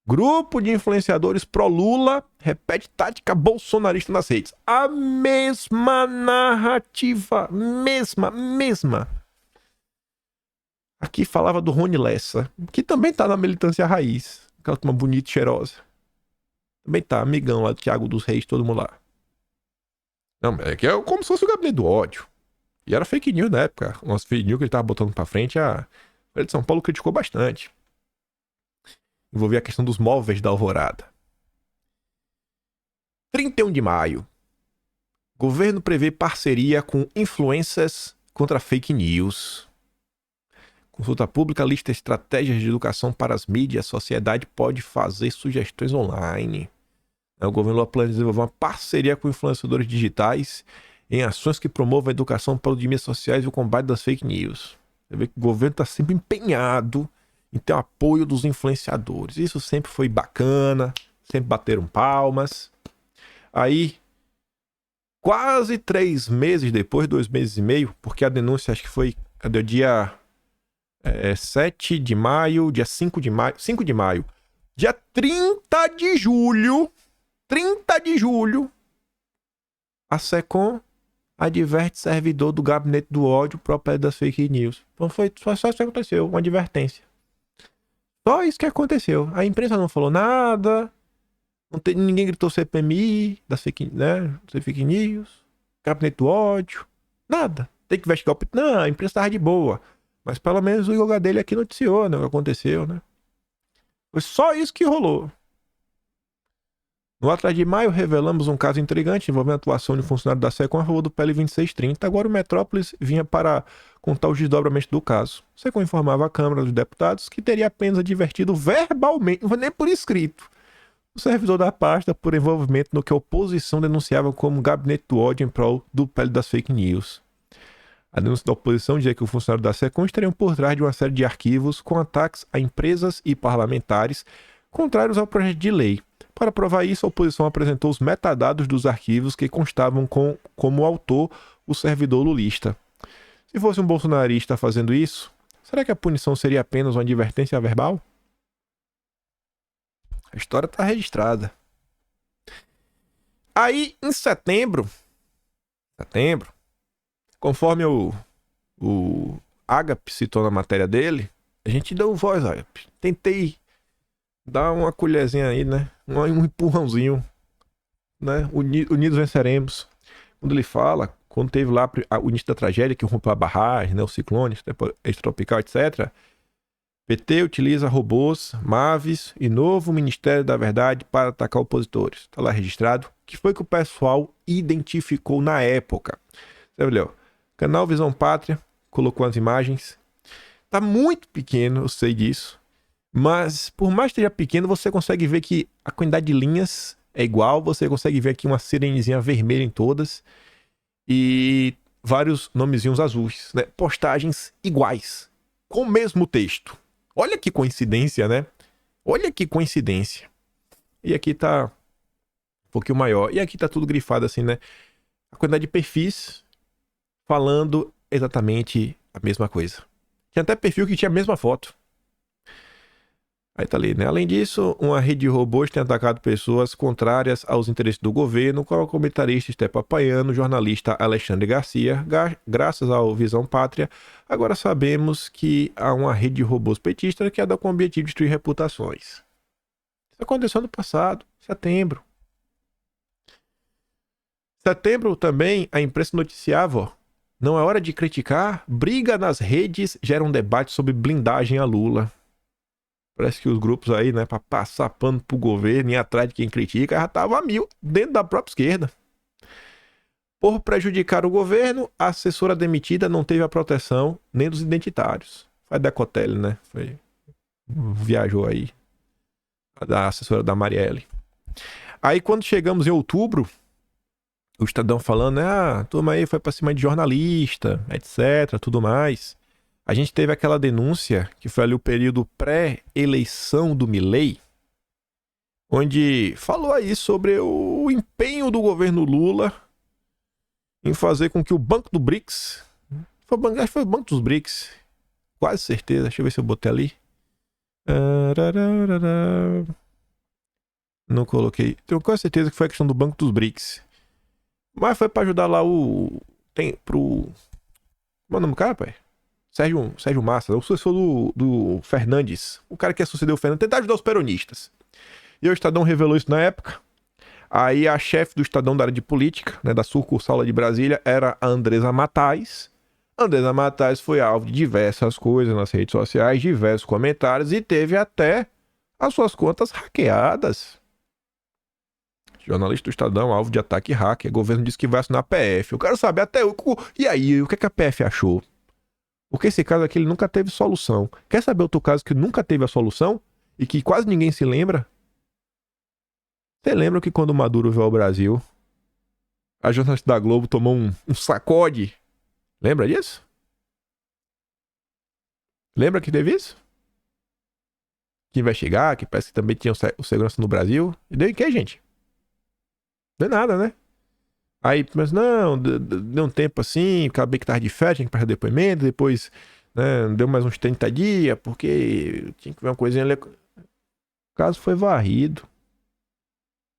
grupo de influenciadores pró-Lula repete tática bolsonarista nas redes. A mesma narrativa, mesma. Aqui falava do Rony Lessa, que também tá na militância raiz, aquela turma bonita e cheirosa. Também tá, amigão lá do Thiago dos Reis, todo mundo lá. Não, é que é como se fosse o gabinete do ódio. E era fake news na época. Umas fake news que ele tava botando pra frente, a Folha de São Paulo criticou bastante. Envolvia a questão dos móveis da Alvorada. 31 de maio. Governo prevê parceria com influencers contra fake news. Consulta pública lista estratégias de educação para as mídias. A sociedade pode fazer sugestões online. O governo planeja desenvolver uma parceria com influenciadores digitais em ações que promovam a educação para os mídias sociais e o combate das fake news. Você vê que o governo está sempre empenhado em ter o apoio dos influenciadores. Isso sempre foi bacana, sempre bateram palmas. Aí, quase 3 meses depois, 2 meses e meio, porque a denúncia acho que foi dia 7 de maio, dia 5 de maio, dia 30 de julho, a SECOM adverte servidor do gabinete do ódio próprio das fake news. Então foi só isso que aconteceu, uma advertência. Só isso que aconteceu. A imprensa não falou nada, ninguém gritou CPMI das fake news, gabinete do ódio, nada. Tem que investigar o PT. Não, a imprensa tava de boa. Mas pelo menos o Yoga dele aqui noticiou, né, o que aconteceu, né? Foi só isso que rolou. No Atrás de Maio, revelamos um caso intrigante envolvendo a atuação de um funcionário da SECOM a favor do PL 2630. Agora o Metrópolis vinha para contar os desdobramentos do caso. A SECOM informava a Câmara dos Deputados que teria apenas advertido verbalmente, não foi nem por escrito, o servidor da pasta por envolvimento no que a oposição denunciava como gabinete do ódio em prol do PL das fake news. A denúncia da oposição dizia que o funcionário da SECOM estaria por trás de uma série de arquivos com ataques a empresas e parlamentares contrários ao projeto de lei. Para provar isso, a oposição apresentou os metadados dos arquivos que constavam como autor o servidor lulista. Se fosse um bolsonarista fazendo isso, será que a punição seria apenas uma advertência verbal? A história está registrada. Aí, em setembro, conforme o Agape citou na matéria dele, a gente deu voz, Agape. Tentei dar uma colherzinha aí, né? Um empurrãozinho, né? Unidos venceremos. Quando ele fala, quando teve lá o início da tragédia, que rompeu a barragem, né? Os ciclones, extratropical, etc. PT utiliza robôs, naves e novo Ministério da Verdade para atacar opositores. Está lá registrado. O que foi que o pessoal identificou na época? Você viu? Canal Visão Pátria colocou as imagens. Tá muito pequeno, eu sei disso. Mas, por mais que esteja pequeno, você consegue ver que a quantidade de linhas é igual. Você consegue ver aqui uma sirenezinha vermelha em todas. E vários nomezinhos azuis, né? Postagens iguais, com o mesmo texto. Olha que coincidência, né? Olha que coincidência. E aqui tá um pouquinho maior. E aqui tá tudo grifado assim, né? A quantidade de perfis falando exatamente a mesma coisa. Tinha até perfil que tinha a mesma foto. Aí tá ali, né? Além disso, uma rede de robôs tem atacado pessoas contrárias aos interesses do governo, como o comentarista Stepa Paiano, o jornalista Alexandre Garcia. Graças ao Visão Pátria, agora sabemos que há uma rede de robôs petistas que anda com o objetivo de destruir reputações. Isso aconteceu no passado, setembro. Setembro também, a imprensa noticiava, ó, não é hora de criticar, briga nas redes gera um debate sobre blindagem a Lula. Parece que os grupos aí, né, pra passar pano pro governo e ir atrás de quem critica, já tava a mil dentro da própria esquerda. Por prejudicar o governo, a assessora demitida não teve a proteção nem dos identitários. Foi a Decotelli, né? Viajou aí. A assessora da Marielle. Aí quando chegamos em outubro, o Estadão falando, né? Ah, a turma aí foi pra cima de jornalista, etc, tudo mais. A gente teve aquela denúncia, que foi ali o período pré-eleição do Milei, onde falou aí sobre o empenho do governo Lula em fazer com que o Banco do BRICS, acho que foi o Banco dos BRICS, quase certeza, deixa eu ver se eu botei ali. Não coloquei, tenho quase certeza que foi a questão do Banco dos BRICS. Mas foi pra ajudar lá como é o nome do cara, pai? Sérgio Massa, o sucessor do Fernandes. O cara que ia suceder o Fernandes, tentar ajudar os peronistas. E o Estadão revelou isso na época. Aí a chefe do Estadão da área de política, né, da sucursal lá de Brasília, era a Andresa Matais. Andresa Matais foi alvo de diversas coisas nas redes sociais, diversos comentários e teve até as suas contas hackeadas. Jornalista do Estadão, alvo de ataque hacker. O governo disse que vai assinar a PF. Eu quero saber até o... E aí, o que a PF achou? Porque esse caso aqui ele nunca teve solução. Quer saber outro caso que nunca teve a solução? E que quase ninguém se lembra? Você lembra que quando o Maduro veio ao Brasil, a jornalista da Globo tomou um sacode? Lembra disso? Lembra que teve isso? Que investigar, que parece que também tinha o segurança no Brasil. E deu em que, gente? Deu nada, né? Aí, mas não, deu um tempo assim, acabei que tava de férias, tinha que prestar depoimento, depois, né, deu mais uns 30 dias, porque tinha que ver uma coisinha ali. O caso foi varrido.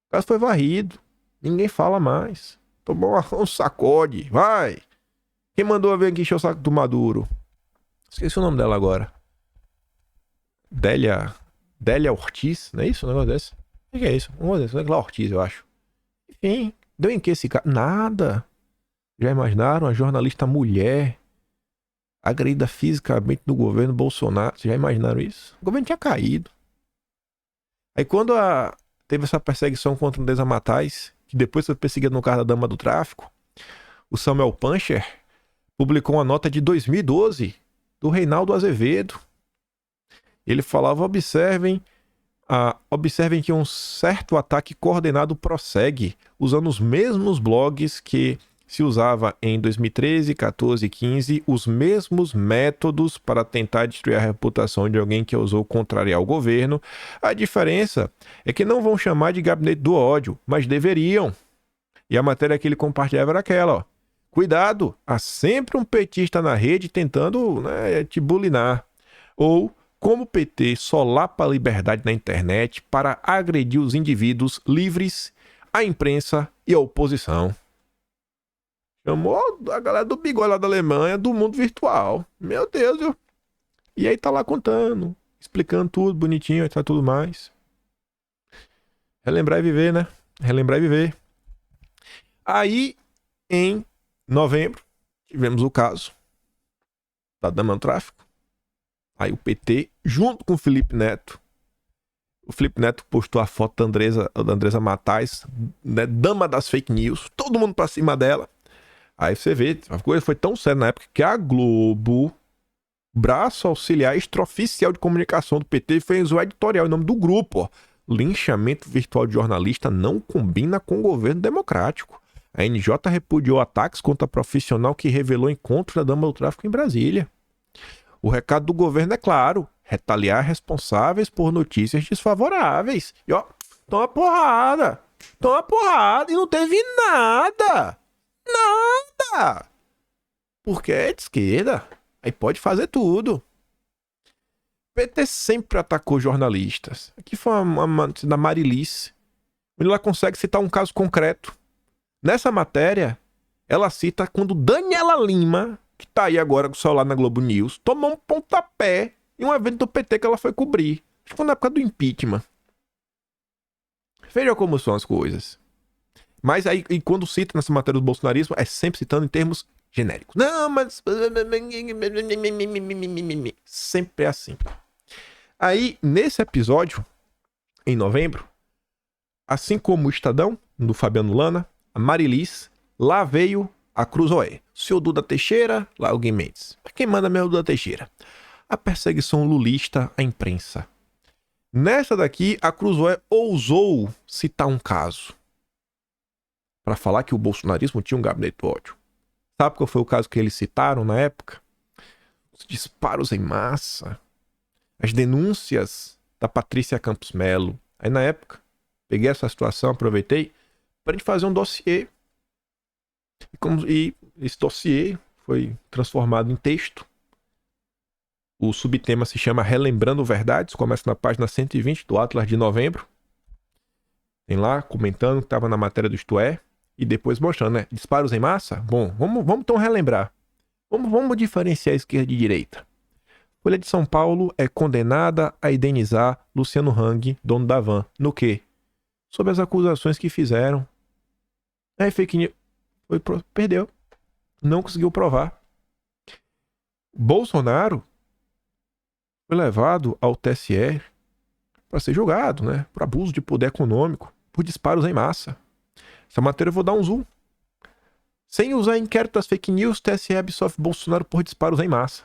O caso foi varrido. Ninguém fala mais. Tomou um sacode. Vai! Quem mandou vir aqui encher o saco do Maduro? Esqueci o nome dela agora. Délia Ortiz, não é isso? Um negócio desse? O que é isso? Um negócio desse, Délia Ortiz, eu acho. Enfim, deu em que esse cara? Nada. Já imaginaram? A jornalista mulher agredida fisicamente no governo Bolsonaro. Vocês já imaginaram isso? O governo tinha caído. Aí quando teve essa perseguição contra o Andresa Matais, que depois foi perseguido no caso da dama do tráfico, o Samuel Puncher publicou uma nota de 2012 do Reinaldo Azevedo. Ele falava, observem que um certo ataque coordenado prossegue, usando os mesmos blogs que se usava em 2013, 14 e 15, os mesmos métodos para tentar destruir a reputação de alguém que ousou contrariar o governo. A diferença é que não vão chamar de gabinete do ódio, mas deveriam. E a matéria que ele compartilhava era aquela, ó. Cuidado, há sempre um petista na rede tentando, né, te bulinar. Ou como o PT solapa a liberdade na internet para agredir os indivíduos livres, a imprensa e a oposição. Chamou a galera do bigode lá da Alemanha do mundo virtual. Meu Deus, viu? E aí tá lá contando, explicando tudo bonitinho e tá tudo mais. Relembrar e viver, né? Relembrar e viver. Aí, em novembro, tivemos o caso da dama do tráfico. Aí o PT, junto com o Felipe Neto, postou a foto da Andresa Matais, né, dama das fake news, todo mundo pra cima dela. Aí você vê, a coisa foi tão séria na época que a Globo braço auxiliar extraoficial de comunicação do PT, fez o editorial em nome do grupo. Ó. Linchamento virtual de jornalista não combina com o governo democrático. A NJ repudiou ataques contra profissional que revelou encontro da dama do tráfico em Brasília. O recado do governo é claro: retaliar responsáveis por notícias desfavoráveis. E ó, toma porrada! Toma porrada! E não teve nada! Nada! Porque é de esquerda. Aí pode fazer tudo. O PT sempre atacou jornalistas. Aqui foi uma da Marilice. Ela consegue citar um caso concreto. Nessa matéria, ela cita quando Daniela Lima, que tá aí agora com o celular na Globo News, tomou um pontapé em um evento do PT que ela foi cobrir. Acho que foi na época do impeachment. Veja como são as coisas. Mas aí, e quando cita nessa matéria do bolsonarismo, é sempre citando em termos genéricos. Não, mas... Sempre é assim. Aí, nesse episódio, em novembro, assim como o Estadão, do Fabiano Lana, a Marilice, lá veio a Cruzoé. O senhor Duda Teixeira, lá o Gui Mendes. Mas quem manda mesmo é o Duda Teixeira? A perseguição lulista à imprensa. Nessa daqui, a Cruzoé ousou citar um caso para falar que o bolsonarismo tinha um gabinete do ódio. Sabe qual foi o caso que eles citaram na época? Os disparos em massa. As denúncias da Patrícia Campos Melo. Aí na época, peguei essa situação, aproveitei para a gente fazer um dossiê. E esse dossiê foi transformado em texto. O subtema se chama Relembrando Verdades, começa na página 120 do Atlas de novembro. Tem lá, comentando que estava na matéria do Isto É, e depois mostrando, né? Disparos em massa? Bom, vamos então relembrar. Vamos diferenciar esquerda de direita. Folha de São Paulo é condenada a indenizar Luciano Hang, dono da van. No quê? Sobre as acusações que fizeram. Aí fake news. Perdeu. Não conseguiu provar. Bolsonaro foi levado ao TSE para ser julgado, né? Por abuso de poder econômico, por disparos em massa. Essa matéria eu vou dar um zoom. Sem usar inquérito das fake news, TSE absolve Bolsonaro por disparos em massa.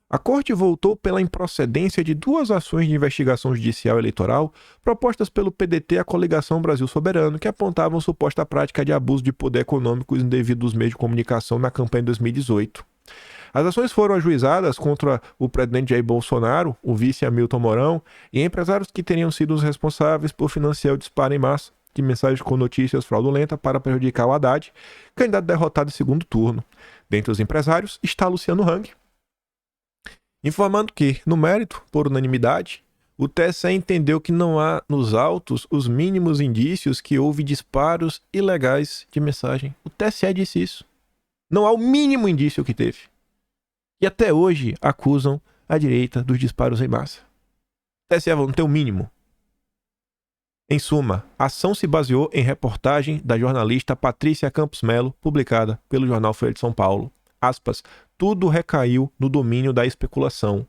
A corte voltou pela improcedência de 2 ações de investigação judicial eleitoral propostas pelo PDT e a Coligação Brasil Soberano, que apontavam suposta prática de abuso de poder econômico indevido dos meios de comunicação na campanha de 2018. As ações foram ajuizadas contra o presidente Jair Bolsonaro, o vice Hamilton Mourão e empresários que teriam sido os responsáveis por financiar o disparo em massa de mensagens com notícias fraudulentas para prejudicar o Haddad, candidato derrotado em segundo turno. Dentre os empresários está Luciano Hang, informando que, no mérito, por unanimidade, o TSE entendeu que não há nos autos os mínimos indícios que houve disparos ilegais de mensagem. O TSE disse isso. Não há o mínimo indício que teve. E até hoje acusam a direita dos disparos em massa. O TSE não tem o mínimo. Em suma, a ação se baseou em reportagem da jornalista Patrícia Campos Melo, publicada pelo jornal Folha de São Paulo. Aspas, tudo recaiu no domínio da especulação.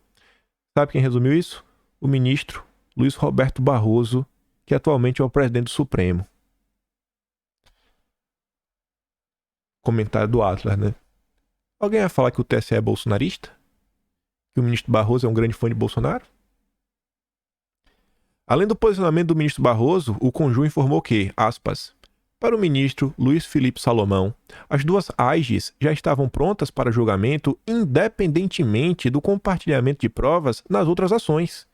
Sabe quem resumiu isso? O ministro Luiz Roberto Barroso, que atualmente é o presidente do Supremo. Comentário do Atlas, né? Alguém vai falar que o TSE é bolsonarista? Que o ministro Barroso é um grande fã de Bolsonaro? Além do posicionamento do ministro Barroso, o Conjur informou que, aspas, para o ministro Luiz Felipe Salomão, as 2 AIGs já estavam prontas para julgamento independentemente do compartilhamento de provas nas outras ações,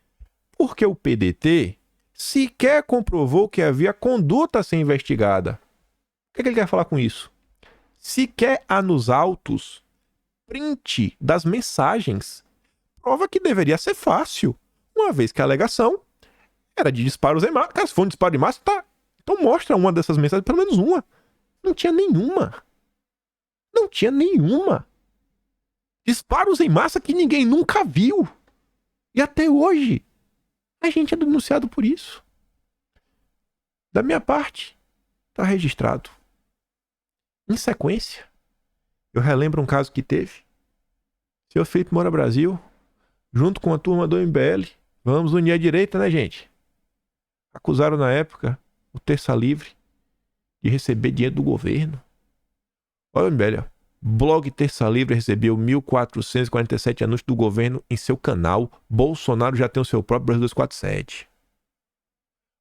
porque o PDT sequer comprovou que havia conduta a ser investigada. O que ele quer falar com isso? Sequer há nos autos print das mensagens. Prova que deveria ser fácil, uma vez que a alegação era de disparos em massa. Cara, se for um disparo de massa, tá. Então mostra uma dessas mensagens, pelo menos uma. Não tinha nenhuma. Não tinha nenhuma. Disparos em massa que ninguém nunca viu. E até hoje, a gente é denunciado por isso. Da minha parte, tá registrado. Em sequência, eu relembro um caso que teve. O senhor Felipe Moura Brasil, junto com a turma do MBL, vamos unir a direita, né, gente? Acusaram na época o Terça Livre de receber dinheiro do governo. Olha o MBL, ó. Blog Terça Livre recebeu 1.447 anúncios do governo em seu canal. Bolsonaro já tem o seu próprio Brasil 247.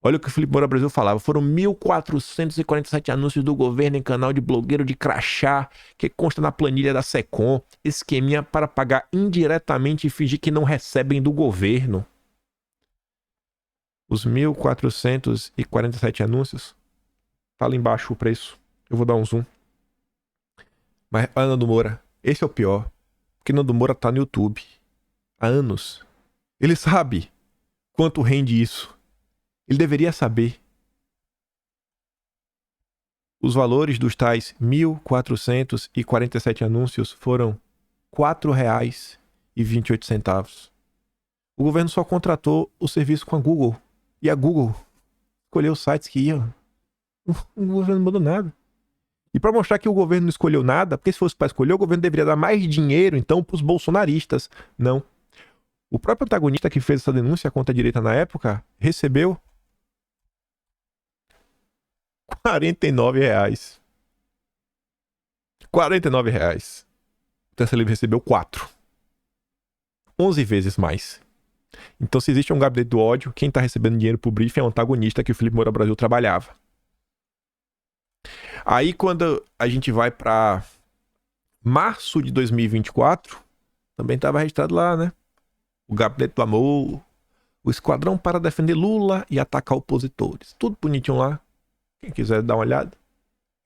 Olha o que o Felipe Moura Brasil falava. Foram 1.447 anúncios do governo em canal de blogueiro de crachá, que consta na planilha da Secom. Esqueminha para pagar indiretamente e fingir que não recebem do governo. Os 1.447 anúncios. Tá lá embaixo o preço. Eu vou dar um zoom. Mas a Nando Moura, esse é o pior. Porque Nando Moura tá no YouTube há anos. Ele sabe quanto rende isso. Ele deveria saber. Os valores dos tais 1.447 anúncios foram R$ 4,28. O governo só contratou o serviço com a Google. E a Google escolheu os sites que iam. O governo não mudou nada. E para mostrar que o governo não escolheu nada, porque se fosse para escolher, o governo deveria dar mais dinheiro, então, para os bolsonaristas. Não. O próprio antagonista que fez essa denúncia contra a direita na época recebeu R$ 49. R$ 49. O Terça Livre recebeu 4. 11 vezes mais. Então, se existe um gabinete do ódio, quem está recebendo dinheiro pro briefing é o antagonista que o Felipe Moura Brasil trabalhava. Aí, quando a gente vai para março de 2024, também estava registrado lá, né? O Gabinete do Amor, o Esquadrão para defender Lula e atacar opositores. Tudo bonitinho lá. Quem quiser dar uma olhada.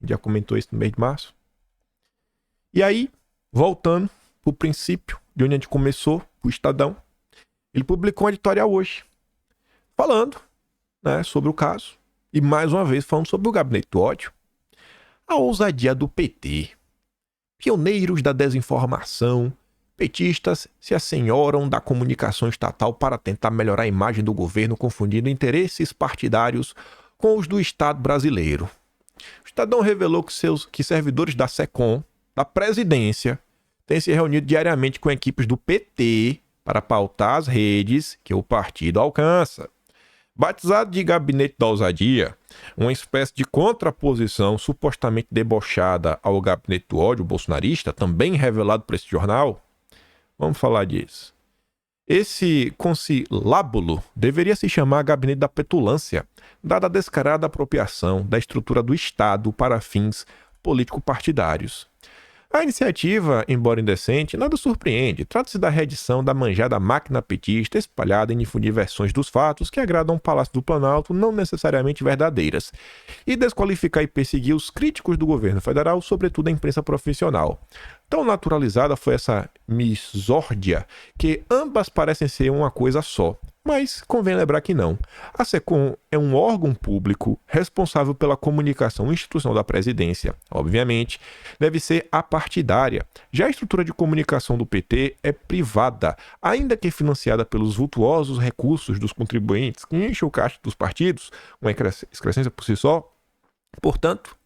Já comentou isso no mês de março. E aí, voltando pro princípio de onde a gente começou, o Estadão, ele publicou um editorial hoje, falando, né, sobre o caso. E mais uma vez falando sobre o Gabinete do Ódio. A ousadia do PT. Pioneiros da desinformação, petistas se assenhoram da comunicação estatal para tentar melhorar a imagem do governo, confundindo interesses partidários com os do Estado brasileiro. O Estadão revelou que servidores da Secom, da presidência, têm se reunido diariamente com equipes do PT para pautar as redes que o partido alcança. Batizado de Gabinete da Ousadia, uma espécie de contraposição supostamente debochada ao Gabinete do Ódio bolsonarista, também revelado por esse jornal, vamos falar disso. Esse conciliábulo deveria se chamar Gabinete da Petulância, dada a descarada apropriação da estrutura do Estado para fins político-partidários. A iniciativa, embora indecente, nada surpreende. Trata-se da reedição da manjada máquina petista espalhada em difundir versões dos fatos que agradam o Palácio do Planalto, não necessariamente verdadeiras, e desqualificar e perseguir os críticos do governo federal, sobretudo a imprensa profissional. Tão naturalizada foi essa misórdia que ambas parecem ser uma coisa só. Mas convém lembrar que não. A Secom é um órgão público responsável pela comunicação institucional da presidência. Obviamente, deve ser apartidária. Já a estrutura de comunicação do PT é privada, ainda que financiada pelos vultuosos recursos dos contribuintes que enchem o caixa dos partidos, uma excrescência por si só. Portanto,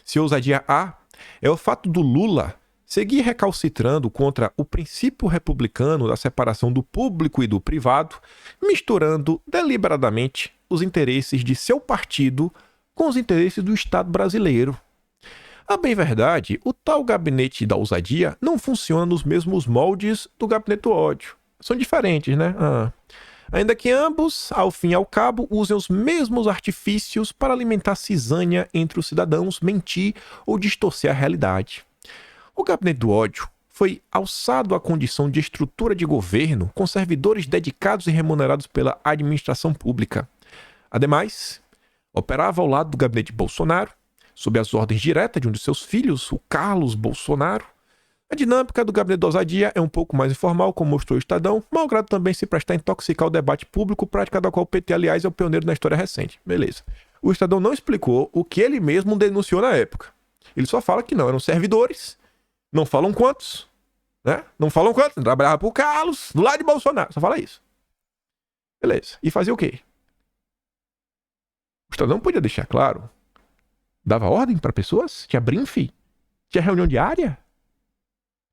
se ousadia há, é o fato do Lula seguir recalcitrando contra o princípio republicano da separação do público e do privado, misturando deliberadamente os interesses de seu partido com os interesses do Estado brasileiro. A bem verdade, o tal Gabinete da Ousadia não funciona nos mesmos moldes do Gabinete do Ódio. São diferentes, né? Ainda que ambos, ao fim e ao cabo, usem os mesmos artifícios para alimentar cisânia entre os cidadãos, mentir ou distorcer a realidade. O Gabinete do Ódio foi alçado à condição de estrutura de governo com servidores dedicados e remunerados pela administração pública. Ademais, operava ao lado do gabinete de Bolsonaro, sob as ordens diretas de um de seus filhos, o Carlos Bolsonaro. A dinâmica do Gabinete da Ousadia é um pouco mais informal, como mostrou o Estadão, malgrado também se prestar a intoxicar o debate público, prática da qual o PT, aliás, é o pioneiro na história recente. Beleza. O Estadão não explicou o que ele mesmo denunciou na época. Ele só fala que não, eram servidores. Não falam quantos, né? Não falam quantos. Trabalhava pro Carlos, do lado de Bolsonaro. Só fala isso. Beleza. E fazia o quê? O Estadão podia deixar claro. Dava ordem para pessoas? Tinha briefing? Tinha reunião diária?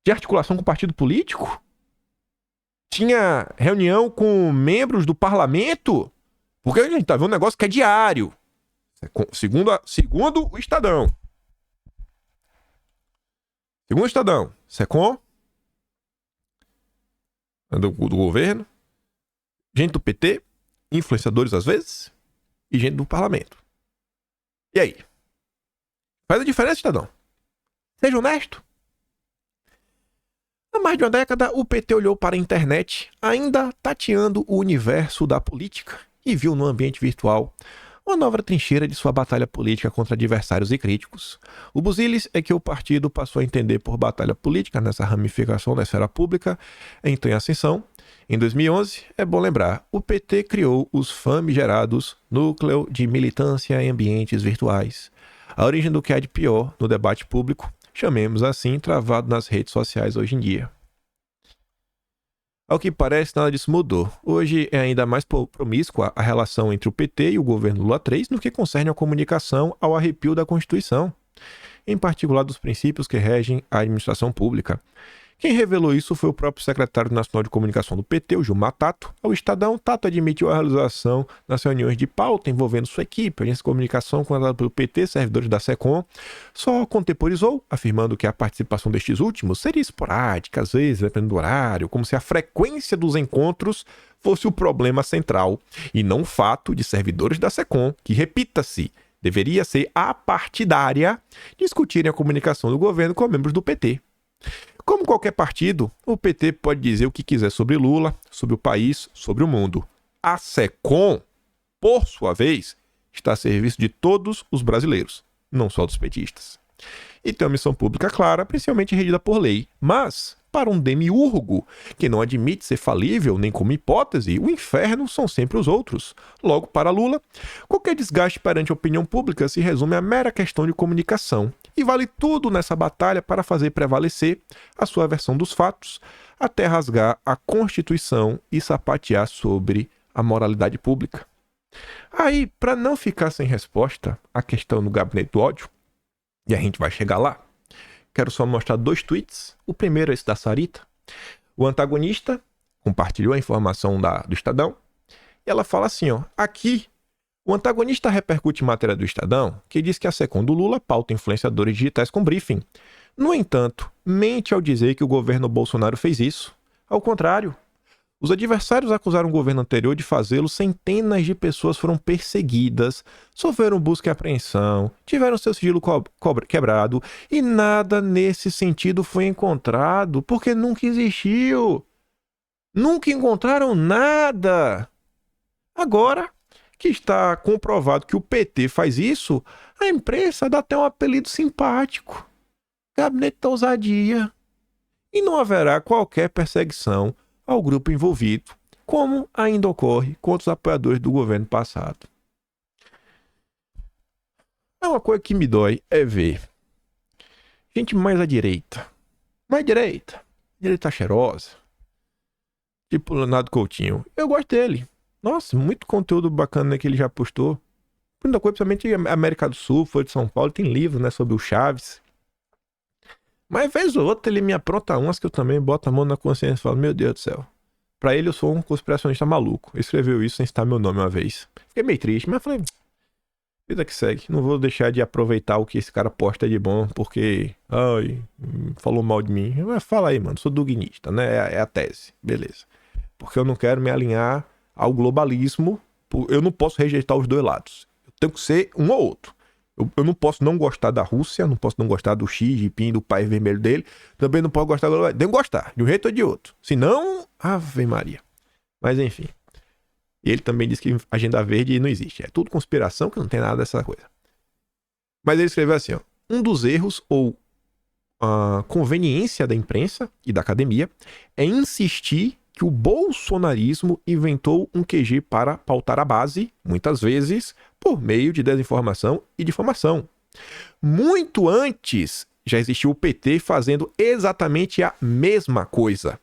Tinha articulação com o partido político? Tinha reunião com membros do parlamento? Porque a gente tá vendo um negócio que é diário. Segundo o Estadão. Segundo o Estadão, SECOM, do governo, gente do PT, influenciadores às vezes, e gente do parlamento. E aí? Faz a diferença, Estadão? Seja honesto. Há mais de uma década, o PT olhou para a internet, ainda tateando o universo da política, e viu no ambiente virtual uma nova trincheira de sua batalha política contra adversários e críticos. O busilis é que o partido passou a entender por batalha política nessa ramificação da esfera pública, então em ascensão. Em 2011, é bom lembrar, o PT criou os famigerados Núcleo de Militância em Ambientes Virtuais. A origem do que há de pior no debate público, chamemos assim, travado nas redes sociais hoje em dia. Ao que parece, nada disso mudou. Hoje é ainda mais promíscua a relação entre o PT e o governo Lula III no que concerne à comunicação ao arrepio da Constituição, em particular dos princípios que regem a administração pública. Quem revelou isso foi o próprio secretário nacional de comunicação do PT, o Gilmar Tato. Ao Estadão, Tato admitiu a realização das reuniões de pauta envolvendo sua equipe, agência de comunicação contratada pelo PT, servidores da SECOM, só contemporizou, afirmando que a participação destes últimos seria esporádica, às vezes, dependendo do horário, como se a frequência dos encontros fosse o problema central, e não o fato de servidores da SECOM, que, repita-se, deveria ser apartidária, discutirem a comunicação do governo com membros do PT. Como qualquer partido, o PT pode dizer o que quiser sobre Lula, sobre o país, sobre o mundo. A SECOM, por sua vez, está a serviço de todos os brasileiros, não só dos petistas. E tem uma missão pública clara, principalmente regida por lei. Mas, para um demiurgo que não admite ser falível nem como hipótese, o inferno são sempre os outros. Logo, para Lula, qualquer desgaste perante a opinião pública se resume a mera questão de comunicação. E vale tudo nessa batalha para fazer prevalecer a sua versão dos fatos, até rasgar a Constituição e sapatear sobre a moralidade pública. Aí, para não ficar sem resposta à questão do gabinete do ódio, e a gente vai chegar lá, quero só mostrar 2 tweets. O primeiro é esse da Sarita. O antagonista compartilhou a informação do Estadão e ela fala assim, ó, aqui o antagonista repercute matéria do Estadão que diz que a SECOM do Lula pauta influenciadores digitais com briefing. No entanto, mente ao dizer que o governo Bolsonaro fez isso. Ao contrário, os adversários acusaram o governo anterior de fazê-lo, centenas de pessoas foram perseguidas, sofreram busca e apreensão, tiveram seu sigilo quebrado e nada nesse sentido foi encontrado, porque nunca existiu. Nunca encontraram nada. Agora que está comprovado que o PT faz isso, a imprensa dá até um apelido simpático. Gabinete da ousadia. E não haverá qualquer perseguição ao grupo envolvido, como ainda ocorre com outros apoiadores do governo passado. É uma coisa que me dói é ver gente mais à direita. Mais direita. Direita cheirosa. Tipo Leonardo Coutinho. Eu gosto dele. Nossa, muito conteúdo bacana que ele já postou. Muita coisa, principalmente América do Sul, foi de São Paulo, tem livro, né, sobre o Chaves. Mas vez ou outra ele me apronta umas que eu também boto a mão na consciência e falo, meu Deus do céu. Pra ele eu sou um conspiracionista maluco. Ele escreveu isso sem citar meu nome uma vez. Fiquei meio triste, mas falei, vida que segue. Não vou deixar de aproveitar o que esse cara posta de bom, porque, falou mal de mim. Mas fala aí, mano, sou duguinista, né? É a tese, beleza. Porque eu não quero me alinhar ao globalismo. Eu não posso rejeitar os dois lados. Eu tenho que ser um ou outro. Eu não posso não gostar da Rússia, não posso não gostar do Xi Jinping, do país vermelho dele. Também não posso gostar do globalismo. Devo gostar, de um jeito ou de outro. Senão, Ave Maria. Mas enfim. Ele também disse que agenda verde não existe. É tudo conspiração, que não tem nada dessa coisa. Mas ele escreveu assim, ó. Um dos erros ou a conveniência da imprensa e da academia é insistir que o bolsonarismo inventou um QG para pautar a base, muitas vezes, por meio de desinformação e difamação. Muito antes já existiu o PT fazendo exatamente a mesma coisa.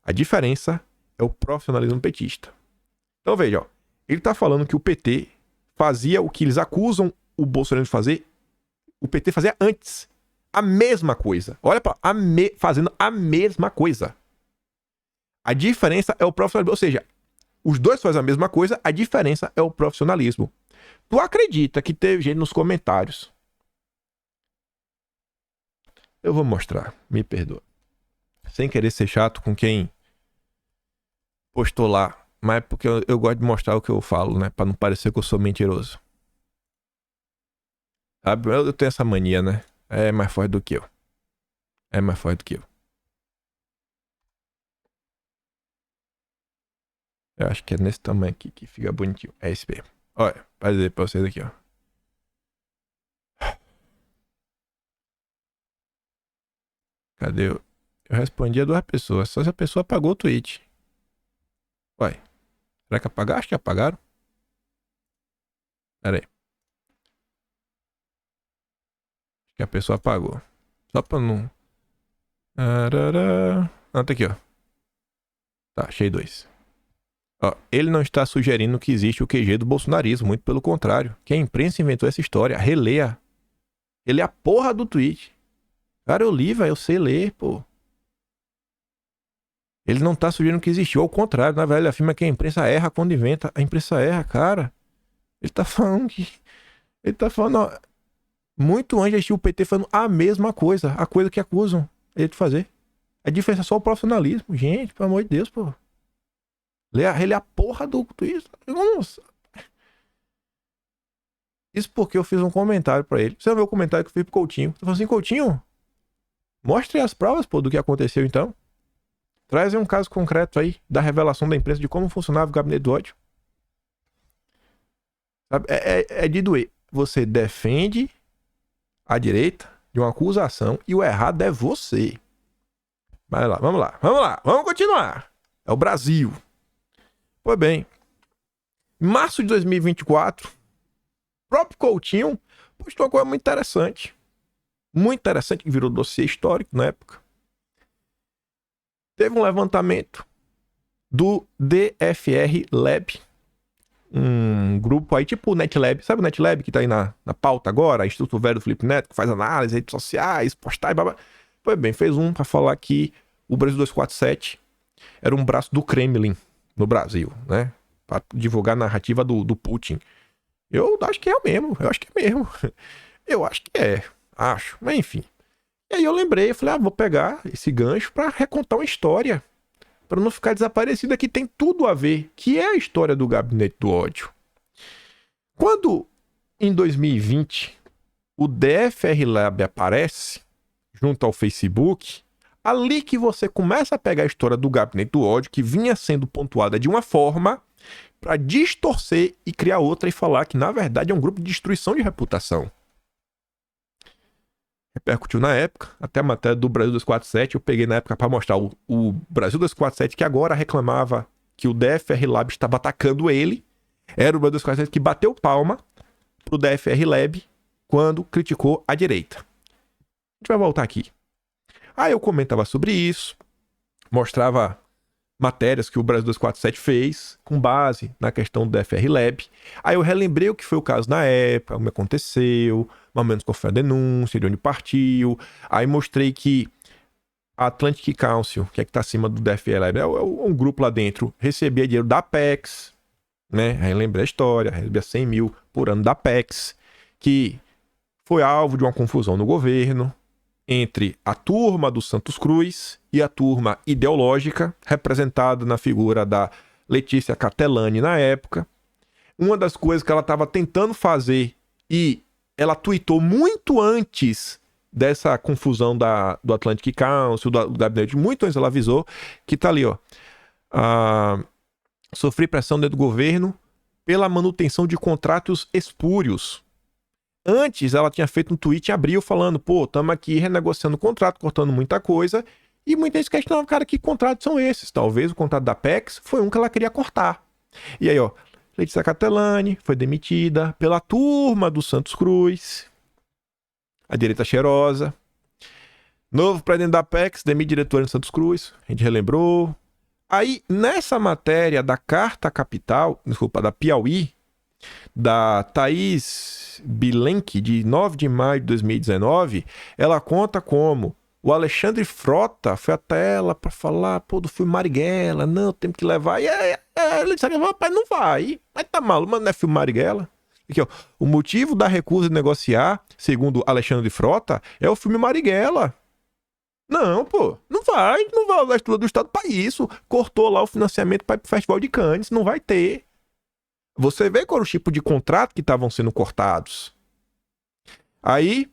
A diferença é o profissionalismo petista. Então veja, ó, ele está falando que o PT fazia o que eles acusam o Bolsonaro de fazer, o PT fazia antes. A mesma coisa. Olha para fazendo a mesma coisa. A diferença é o profissionalismo. Ou seja, os dois fazem a mesma coisa, a diferença é o profissionalismo. Tu acredita que teve gente nos comentários Eu vou mostrar, me perdoa. Sem querer ser chato com quem postou lá, mas é porque eu gosto de mostrar o que eu falo, né? Pra não parecer que eu sou mentiroso. Sabe? Eu tenho essa mania, né? É mais forte do que eu. É mais forte do que eu. Eu acho que é nesse tamanho aqui que fica bonitinho. É esse mesmo. Olha, vai dizer pra vocês aqui, ó. Cadê eu? Eu respondi a 2 pessoas. Só se a pessoa apagou o tweet. Uai. Será que apagaram? Acho que apagaram. Pera aí. Acho que a pessoa apagou. Só pra não... Ah, tá aqui, ó. Tá, achei 2. Ó, ele não está sugerindo que existe o QG do bolsonarismo. Muito pelo contrário. Que a imprensa inventou essa história. Releia. Ele é a porra do tweet. Cara, eu li, velho. Eu sei ler, pô. Ele não tá sugerindo que existiu. Ao contrário, na verdade, ele afirma que a imprensa erra quando inventa. A imprensa erra, cara. Ele tá falando que... Ele tá falando... Ó, muito antes de existir o PT falando a mesma coisa. A coisa que acusam ele de fazer. A diferença é só o profissionalismo. Gente, pelo amor de Deus, pô. Ele é a porra do Twitter. Nossa. Isso porque eu fiz um comentário pra ele. Você não viu o comentário que eu fiz pro Coutinho? Você falou assim, Coutinho, mostre as provas, pô, do que aconteceu então. Traz aí um caso concreto aí da revelação da imprensa de como funcionava o gabinete do ódio. Sabe? É de doer. Você defende a direita de uma acusação e o errado é você. Vai lá, vamos lá, vamos continuar. É o Brasil. Pois bem, em março de 2024, o próprio Coutinho postou uma coisa muito interessante. Muito interessante, que virou dossiê histórico na época. Teve um levantamento do DFR Lab, um grupo aí tipo o NetLab. Sabe o NetLab que tá aí na pauta agora? Instituto Velho do Felipe Neto, que faz análise, redes sociais, postar e blá blá. Pois bem, fez um pra falar que o Brasil 247 era um braço do Kremlin no Brasil, né? Pra divulgar a narrativa do Putin. Eu acho que é o mesmo, eu acho que é mesmo. Eu acho que é, acho, mas enfim. E aí eu lembrei, eu falei, vou pegar esse gancho pra recontar uma história, pra não ficar desaparecido aqui, tem tudo a ver, que é a história do Gabinete do Ódio. Quando, em 2020, o DFR Lab aparece, junto ao Facebook, ali que você começa a pegar a história do Gabinete do Ódio, que vinha sendo pontuada de uma forma, para distorcer e criar outra e falar que, na verdade, é um grupo de destruição de reputação. Repercutiu na época, até a matéria do Brasil 247, eu peguei na época para mostrar o Brasil 247, que agora reclamava que o DFR Lab estava atacando ele. Era o Brasil 247 que bateu palma pro DFR Lab quando criticou a direita. A gente vai voltar aqui. Aí eu comentava sobre isso, mostrava matérias que o Brasil 247 fez com base na questão do DFR Lab. Aí eu relembrei o que foi o caso na época, o que aconteceu, mais ou menos qual foi a denúncia, de onde partiu. Aí mostrei que a Atlantic Council, que é que tá acima do DFR Lab, é um grupo lá dentro, recebia dinheiro da Apex, né? Aí lembrei a história, recebia 100 mil por ano da Apex, que foi alvo de uma confusão no governo entre a turma do Santos Cruz e a turma ideológica, representada na figura da Letícia Catelani na época. Uma das coisas que ela estava tentando fazer, e ela tuitou muito antes dessa confusão do Atlantic Council, do gabinete, muito antes ela avisou, que tá ali, ó. Sofri pressão dentro do governo pela manutenção de contratos espúrios. Antes, ela tinha feito um tweet em abril falando, pô, estamos aqui renegociando o contrato, cortando muita coisa, e muita gente questionava, cara, que contratos são esses? Talvez o contrato da Apex foi um que ela queria cortar. E aí, ó, Letícia Catelani foi demitida pela turma do Santos Cruz, a direita cheirosa. Novo presidente da Apex, demite diretor do Santos Cruz, a gente relembrou. Aí, nessa matéria da Carta Capital, desculpa, da Piauí, da Thaís Bilenque, de 9 de maio de 2019, ela conta como o Alexandre Frota foi até ela para falar, pô, do filme Marighella, não, temos que levar. E ele disse, rapaz, não vai, mas tá maluco, mas não é filme Marighella. Aqui, ó, o motivo da recusa de negociar, segundo Alexandre Frota, é o filme Marighella. Não, pô, não vai usar a estrutura do Estado para isso. Cortou lá o financiamento para o Festival de Cannes, não vai ter. Você vê qual era o tipo de contrato que estavam sendo cortados. Aí,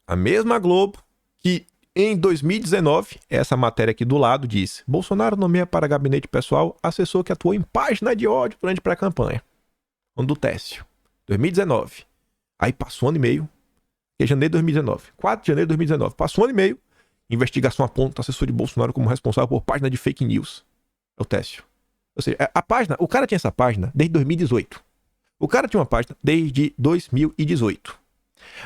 a mesma Globo, que em 2019, essa matéria aqui do lado diz: Bolsonaro nomeia para gabinete pessoal assessor que atuou em página de ódio durante pré-campanha. Do Técio. 2019. Aí passou um ano e meio. Que é janeiro de 2019. 4 de janeiro de 2019. Passou um ano e meio. Investigação aponta assessor de Bolsonaro como responsável por página de fake news. É o Técio. Ou seja, a página, o cara tinha essa página desde 2018. O cara tinha uma página desde 2018.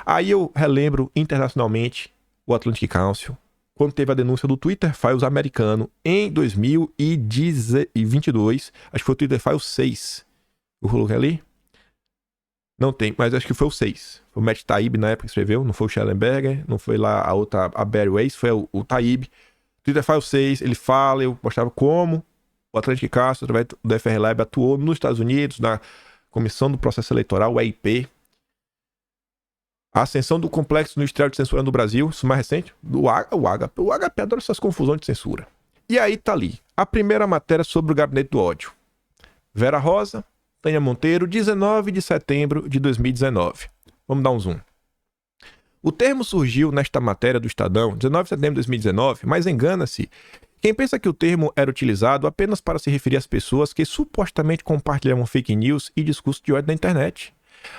Aí eu relembro internacionalmente o Atlantic Council, quando teve a denúncia do Twitter Files americano em 2022. Acho que foi o Twitter Files 6. Eu coloquei ali? Não tem, mas acho que foi o 6. Foi o Matt Taibbi na época que escreveu, não foi o Schellenberger, não foi lá a outra, a Barry Weiss, foi o Taibbi. Twitter Files 6, ele fala, eu mostrava como o Atlantic Council, através do FR Lab, atuou nos Estados Unidos, na Comissão do Processo Eleitoral, o EIP. A ascensão do complexo industrial de censura no Brasil, isso mais recente, o HP. O HP adora essas confusões de censura. E aí tá ali, a primeira matéria sobre o gabinete do ódio. Vera Rosa, Tânia Monteiro, 19 de setembro de 2019. Vamos dar um zoom. O termo surgiu nesta matéria do Estadão, 19 de setembro de 2019, mas engana-se quem pensa que o termo era utilizado apenas para se referir às pessoas que supostamente compartilhavam fake news e discurso de ódio na internet.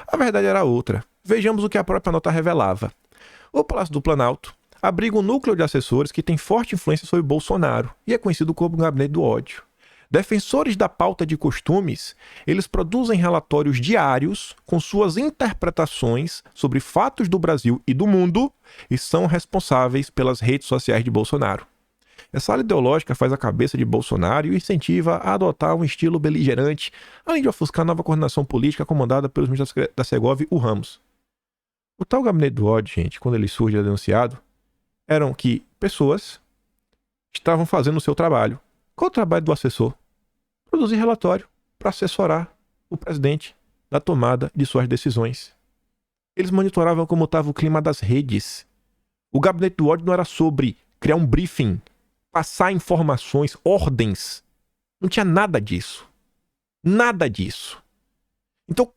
A verdade era outra. Vejamos o que a própria nota revelava. O Palácio do Planalto abriga um núcleo de assessores que tem forte influência sobre Bolsonaro e é conhecido como Gabinete do Ódio. Defensores da pauta de costumes, eles produzem relatórios diários com suas interpretações sobre fatos do Brasil e do mundo e são responsáveis pelas redes sociais de Bolsonaro. Essa ala ideológica faz a cabeça de Bolsonaro e o incentiva a adotar um estilo beligerante, além de ofuscar a nova coordenação política comandada pelos ministros da Segovia e o Ramos. O tal Gabinete do Ódio, gente, quando ele surge e é denunciado, eram que pessoas estavam fazendo o seu trabalho. Qual o trabalho do assessor? Produzir relatório para assessorar o presidente na tomada de suas decisões. Eles monitoravam como estava o clima das redes. O Gabinete do Ódio não era sobre criar um briefing, passar informações, ordens. Não tinha nada disso. Nada disso. Então,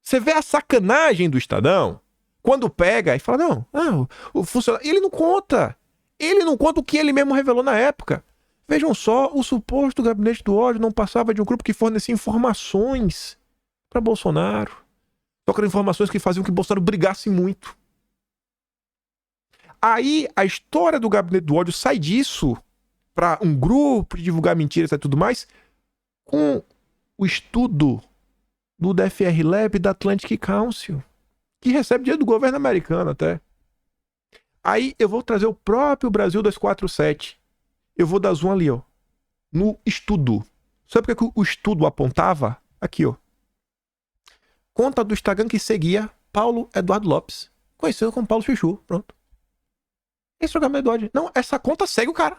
você vê a sacanagem do Estadão quando pega e fala, não, o funcionário... Ele não conta. Ele não conta o que ele mesmo revelou na época. Vejam só, o suposto gabinete do ódio não passava de um grupo que fornecia informações para Bolsonaro. Só que eram informações que faziam que Bolsonaro brigasse muito. Aí a história do gabinete do ódio sai disso para um grupo de divulgar mentiras e tudo mais, com o estudo do DFR Lab e da Atlantic Council, que recebe dinheiro do governo americano até. Aí eu vou trazer o próprio Brasil 247. Eu vou dar zoom ali, ó, no estudo. Sabe por que o estudo apontava? Aqui, ó. Conta do Instagram que seguia Paulo Eduardo Lopes, conhecido como Paulo Chuchu. Pronto. Esse é o gabinete do ódio. Não, essa conta segue o cara.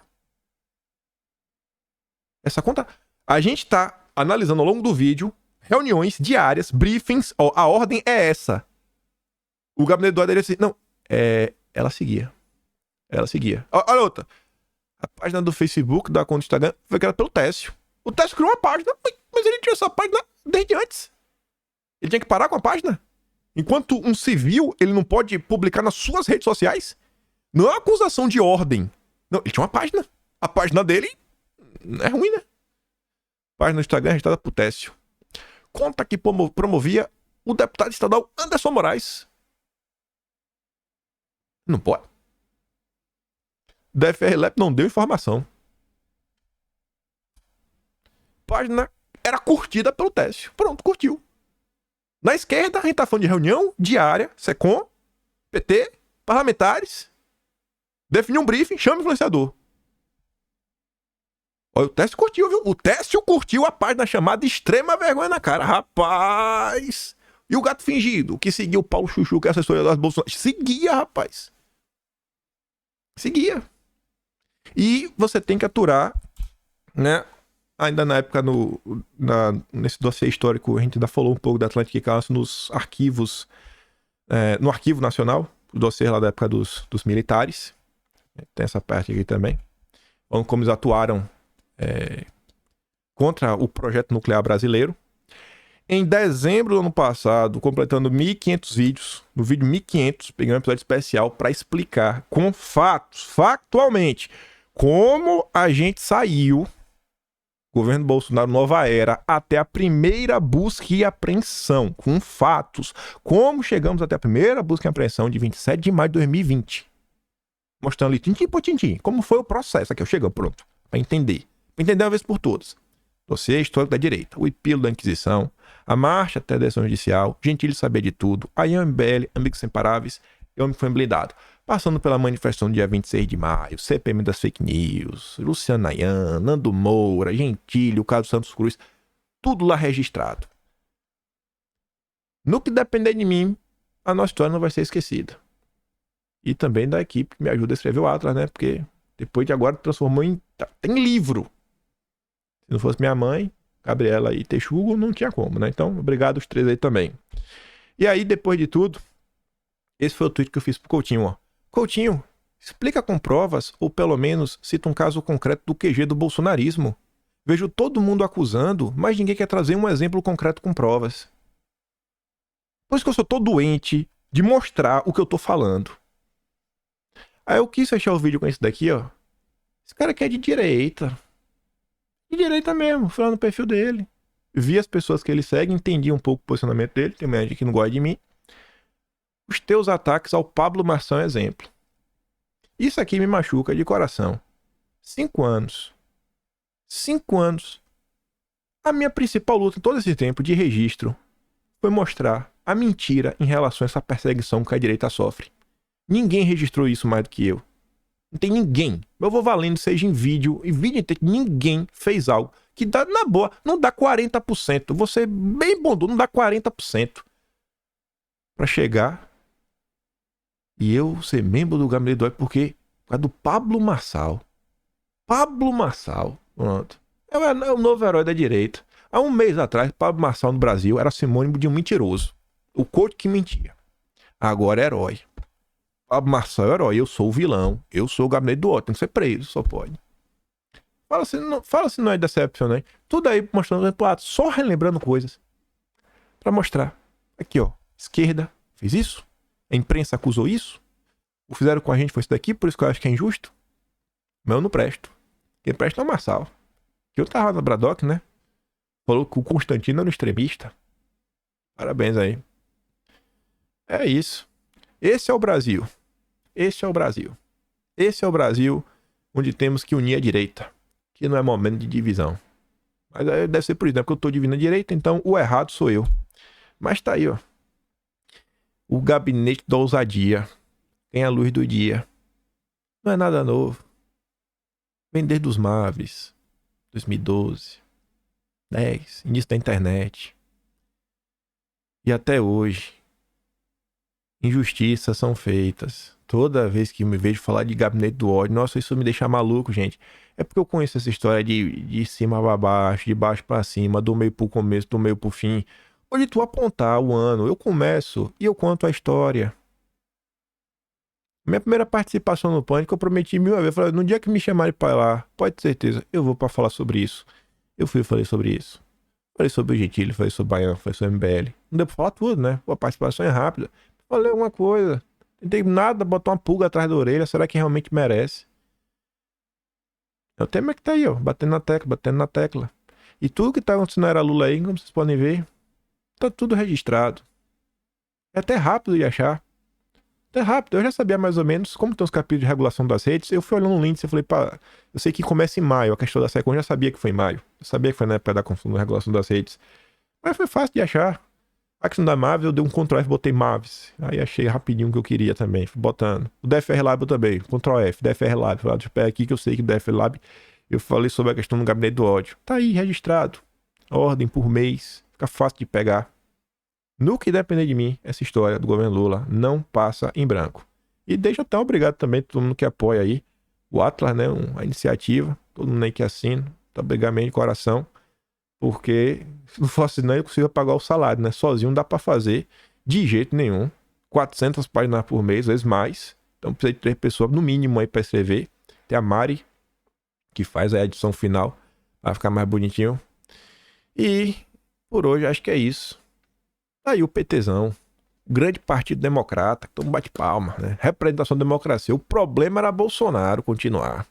Essa conta... A gente tá analisando ao longo do vídeo reuniões diárias, briefings. Ó, a ordem é essa. O gabinete do ódio era assim... Não, ela seguia. Ela seguia. Olha outra. A página do Facebook, da conta do Instagram, foi criada pelo Técio. O Técio criou uma página, mas ele tinha essa página desde antes. Ele tinha que parar com a página. Enquanto um civil, ele não pode publicar nas suas redes sociais. Não é uma acusação de ordem. Não, ele tinha uma página. A página dele é ruim, né? Página do Instagram registrada por Técio. Conta que promovia o deputado estadual Anderson Moraes. Não pode. DFR Lab não deu informação. Página era curtida pelo Técio. Pronto, curtiu. Na esquerda, a gente tá falando de reunião diária, SECOM, PT, parlamentares. Definir um briefing, chama o influenciador. Olha, o Técio curtiu, viu? O Técio curtiu a página chamada Extrema Vergonha na Cara. Rapaz! E o gato fingido, que seguia o Paulo Chuchu, que é assessor das Bolsonaro. Seguia, rapaz. Seguia. E você tem que aturar, né? Ainda na época, nesse dossiê histórico, a gente ainda falou um pouco da Atlantic Council nos arquivos, no Arquivo Nacional, o dossiê lá da época dos militares. Tem essa parte aqui também. Como eles atuaram contra o projeto nuclear brasileiro. Em dezembro do ano passado, completando 1.500 vídeos, no vídeo 1.500, peguei um episódio especial para explicar com fatos, factualmente, como a gente saiu, governo Bolsonaro, nova era, até a primeira busca e apreensão, com fatos. Como chegamos até a primeira busca e apreensão de 27 de maio de 2020. Mostrando ali, tintim por tintim, como foi o processo. Aqui, eu chego pronto, para entender. Para entender uma vez por todas. Dossiê histórico da direita, o epílogo da Inquisição, a marcha até a decisão judicial, Gentili sabia de tudo, a IAMBL, Amigos Inseparáveis, e o homem foi blindado. Passando pela manifestação do dia 26 de maio, CPM das fake news, Luciano Nayan, Nando Moura, Gentili, o caso Santos Cruz, tudo lá registrado. No que depender de mim, a nossa história não vai ser esquecida. E também da equipe que me ajuda a escrever o Atlas, né? Porque depois de agora transformou em... tem livro. Se não fosse minha mãe, Gabriela e Texugo, não tinha como, né? Então, obrigado os três aí também. E aí, depois de tudo, esse foi o tweet que eu fiz pro Coutinho, ó. Coutinho, explica com provas, ou pelo menos cita um caso concreto do QG do bolsonarismo. Vejo todo mundo acusando, mas ninguém quer trazer um exemplo concreto com provas. Por isso que eu sou todo doente de mostrar o que eu tô falando. Aí eu quis fechar o vídeo com esse daqui, ó. Esse cara aqui é de direita. De direita mesmo, falando no perfil dele. Vi as pessoas que ele segue, entendi um pouco o posicionamento dele. Tem muita gente que não gosta de mim. Os teus ataques ao Pablo Marçal é exemplo. Isso aqui me machuca de coração. 5 anos. 5 anos. A minha principal luta em todo esse tempo de registro foi mostrar a mentira em relação a essa perseguição que a direita sofre. Ninguém registrou isso mais do que eu. Não tem ninguém. Eu vou valendo, seja em vídeo e vídeo inteiro. Ninguém fez algo que dá, na boa, não dá 40%. Vou ser bem bondoso, não dá 40%. Pra chegar e eu ser membro do Gabinete do Ódio, porque por causa do Pablo Marçal. Pablo Marçal, pronto. É o novo herói da direita. Há um mês atrás, Pablo Marçal no Brasil era sinônimo de um mentiroso. O coach que mentia. Agora é herói. Pablo Marçal é herói, eu sou o vilão, eu sou o Gabinete do Ódio, tem que ser preso, só pode. Fala se não é decepcionante. Tudo aí mostrando pro lado, só relembrando coisas. Pra mostrar. Aqui, ó, esquerda fez isso, a imprensa acusou isso, o que fizeram com a gente foi isso daqui, por isso que eu acho que é injusto. Mas eu não presto. Quem presta é o Marçal. Que eu tava na Braddock, né? Falou que o Constantino era um extremista. Parabéns aí. É isso. Esse é o Brasil. Esse é o Brasil. Esse é o Brasil onde temos que unir a direita. Que não é momento de divisão. Mas aí deve ser por isso, né? Porque eu tô dividindo a direita, então o errado sou eu. Mas tá aí, ó. O gabinete da ousadia. Tem a luz do dia. Não é nada novo. Vem desde os Maves. 2012. 10. Início da internet. E até hoje. Injustiças são feitas. Toda vez que me vejo falar de Gabinete do Ódio, nossa, isso me deixa maluco, gente. É porque eu conheço essa história de cima pra baixo, de baixo pra cima, do meio pro começo, do meio pro fim. Onde tu apontar o ano, eu começo e eu conto a história. Minha primeira participação no Pânico, eu prometi 1000 vezes. Eu falei, no dia que me chamarem pra lá, pode ter certeza, eu vou pra falar sobre isso. Eu fui e falei sobre isso. Falei sobre o Gentili, falei sobre o Baiano, falei sobre o MBL. Não deu pra falar tudo, né? A participação é rápida. Falei alguma coisa. Não tem nada, botar uma pulga atrás da orelha. Será que realmente merece? O tema é que tá aí, ó. Batendo na tecla. E tudo que tá acontecendo na era Lula aí, como vocês podem ver, tá tudo registrado. É até rápido de achar. Até rápido. Eu já sabia mais ou menos como estão os capítulos de regulação das redes. Eu fui olhando no índice e falei, pá, eu sei que começa em maio. A questão da SECOM eu já sabia que foi em maio. Eu sabia que foi na época da confusão da regulação das redes. Mas foi fácil de achar. A questão da Mavis, eu dei um Ctrl F, botei Mavis. Aí achei rapidinho o que eu queria também. Fui botando. O DFR Lab eu também. Ctrl F, DFR Lab. Falei, deixa eu pegar aqui que eu sei que o DFR Lab. Eu falei sobre a questão do Gabinete do Ódio. Tá aí, registrado. Ordem por mês. Fica fácil de pegar. No que depender de mim, essa história do governo Lula não passa em branco. E deixa até obrigado também a todo mundo que apoia aí. O Atlas, né? A iniciativa. Todo mundo aí que assina. Tá obrigado mesmo de coração. Porque se não fosse não, eu consigo pagar o salário, né? Sozinho não dá pra fazer de jeito nenhum. 400 páginas por mês, às vezes mais. Então precisa de 3 pessoas no mínimo aí pra escrever. Tem a Mari, que faz a edição final, vai ficar mais bonitinho. E por hoje acho que é isso. Aí o PTzão, grande partido democrata, todo mundo bate palma, né? Representação da democracia. O problema era Bolsonaro continuar.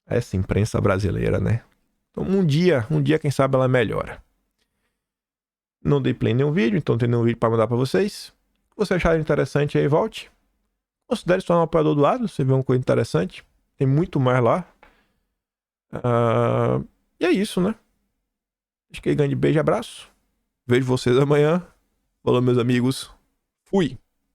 Essa imprensa brasileira, né? Então um dia, quem sabe ela melhora. Não dei play em nenhum vídeo, então tem nenhum vídeo pra mandar pra vocês. Se você achar interessante aí, volte. Considere se tornar um apoiador do lado, você vê uma coisa interessante. Tem muito mais lá. E é isso, né? Acho que grande beijo e abraço. Vejo vocês amanhã. Falou, meus amigos. Fui.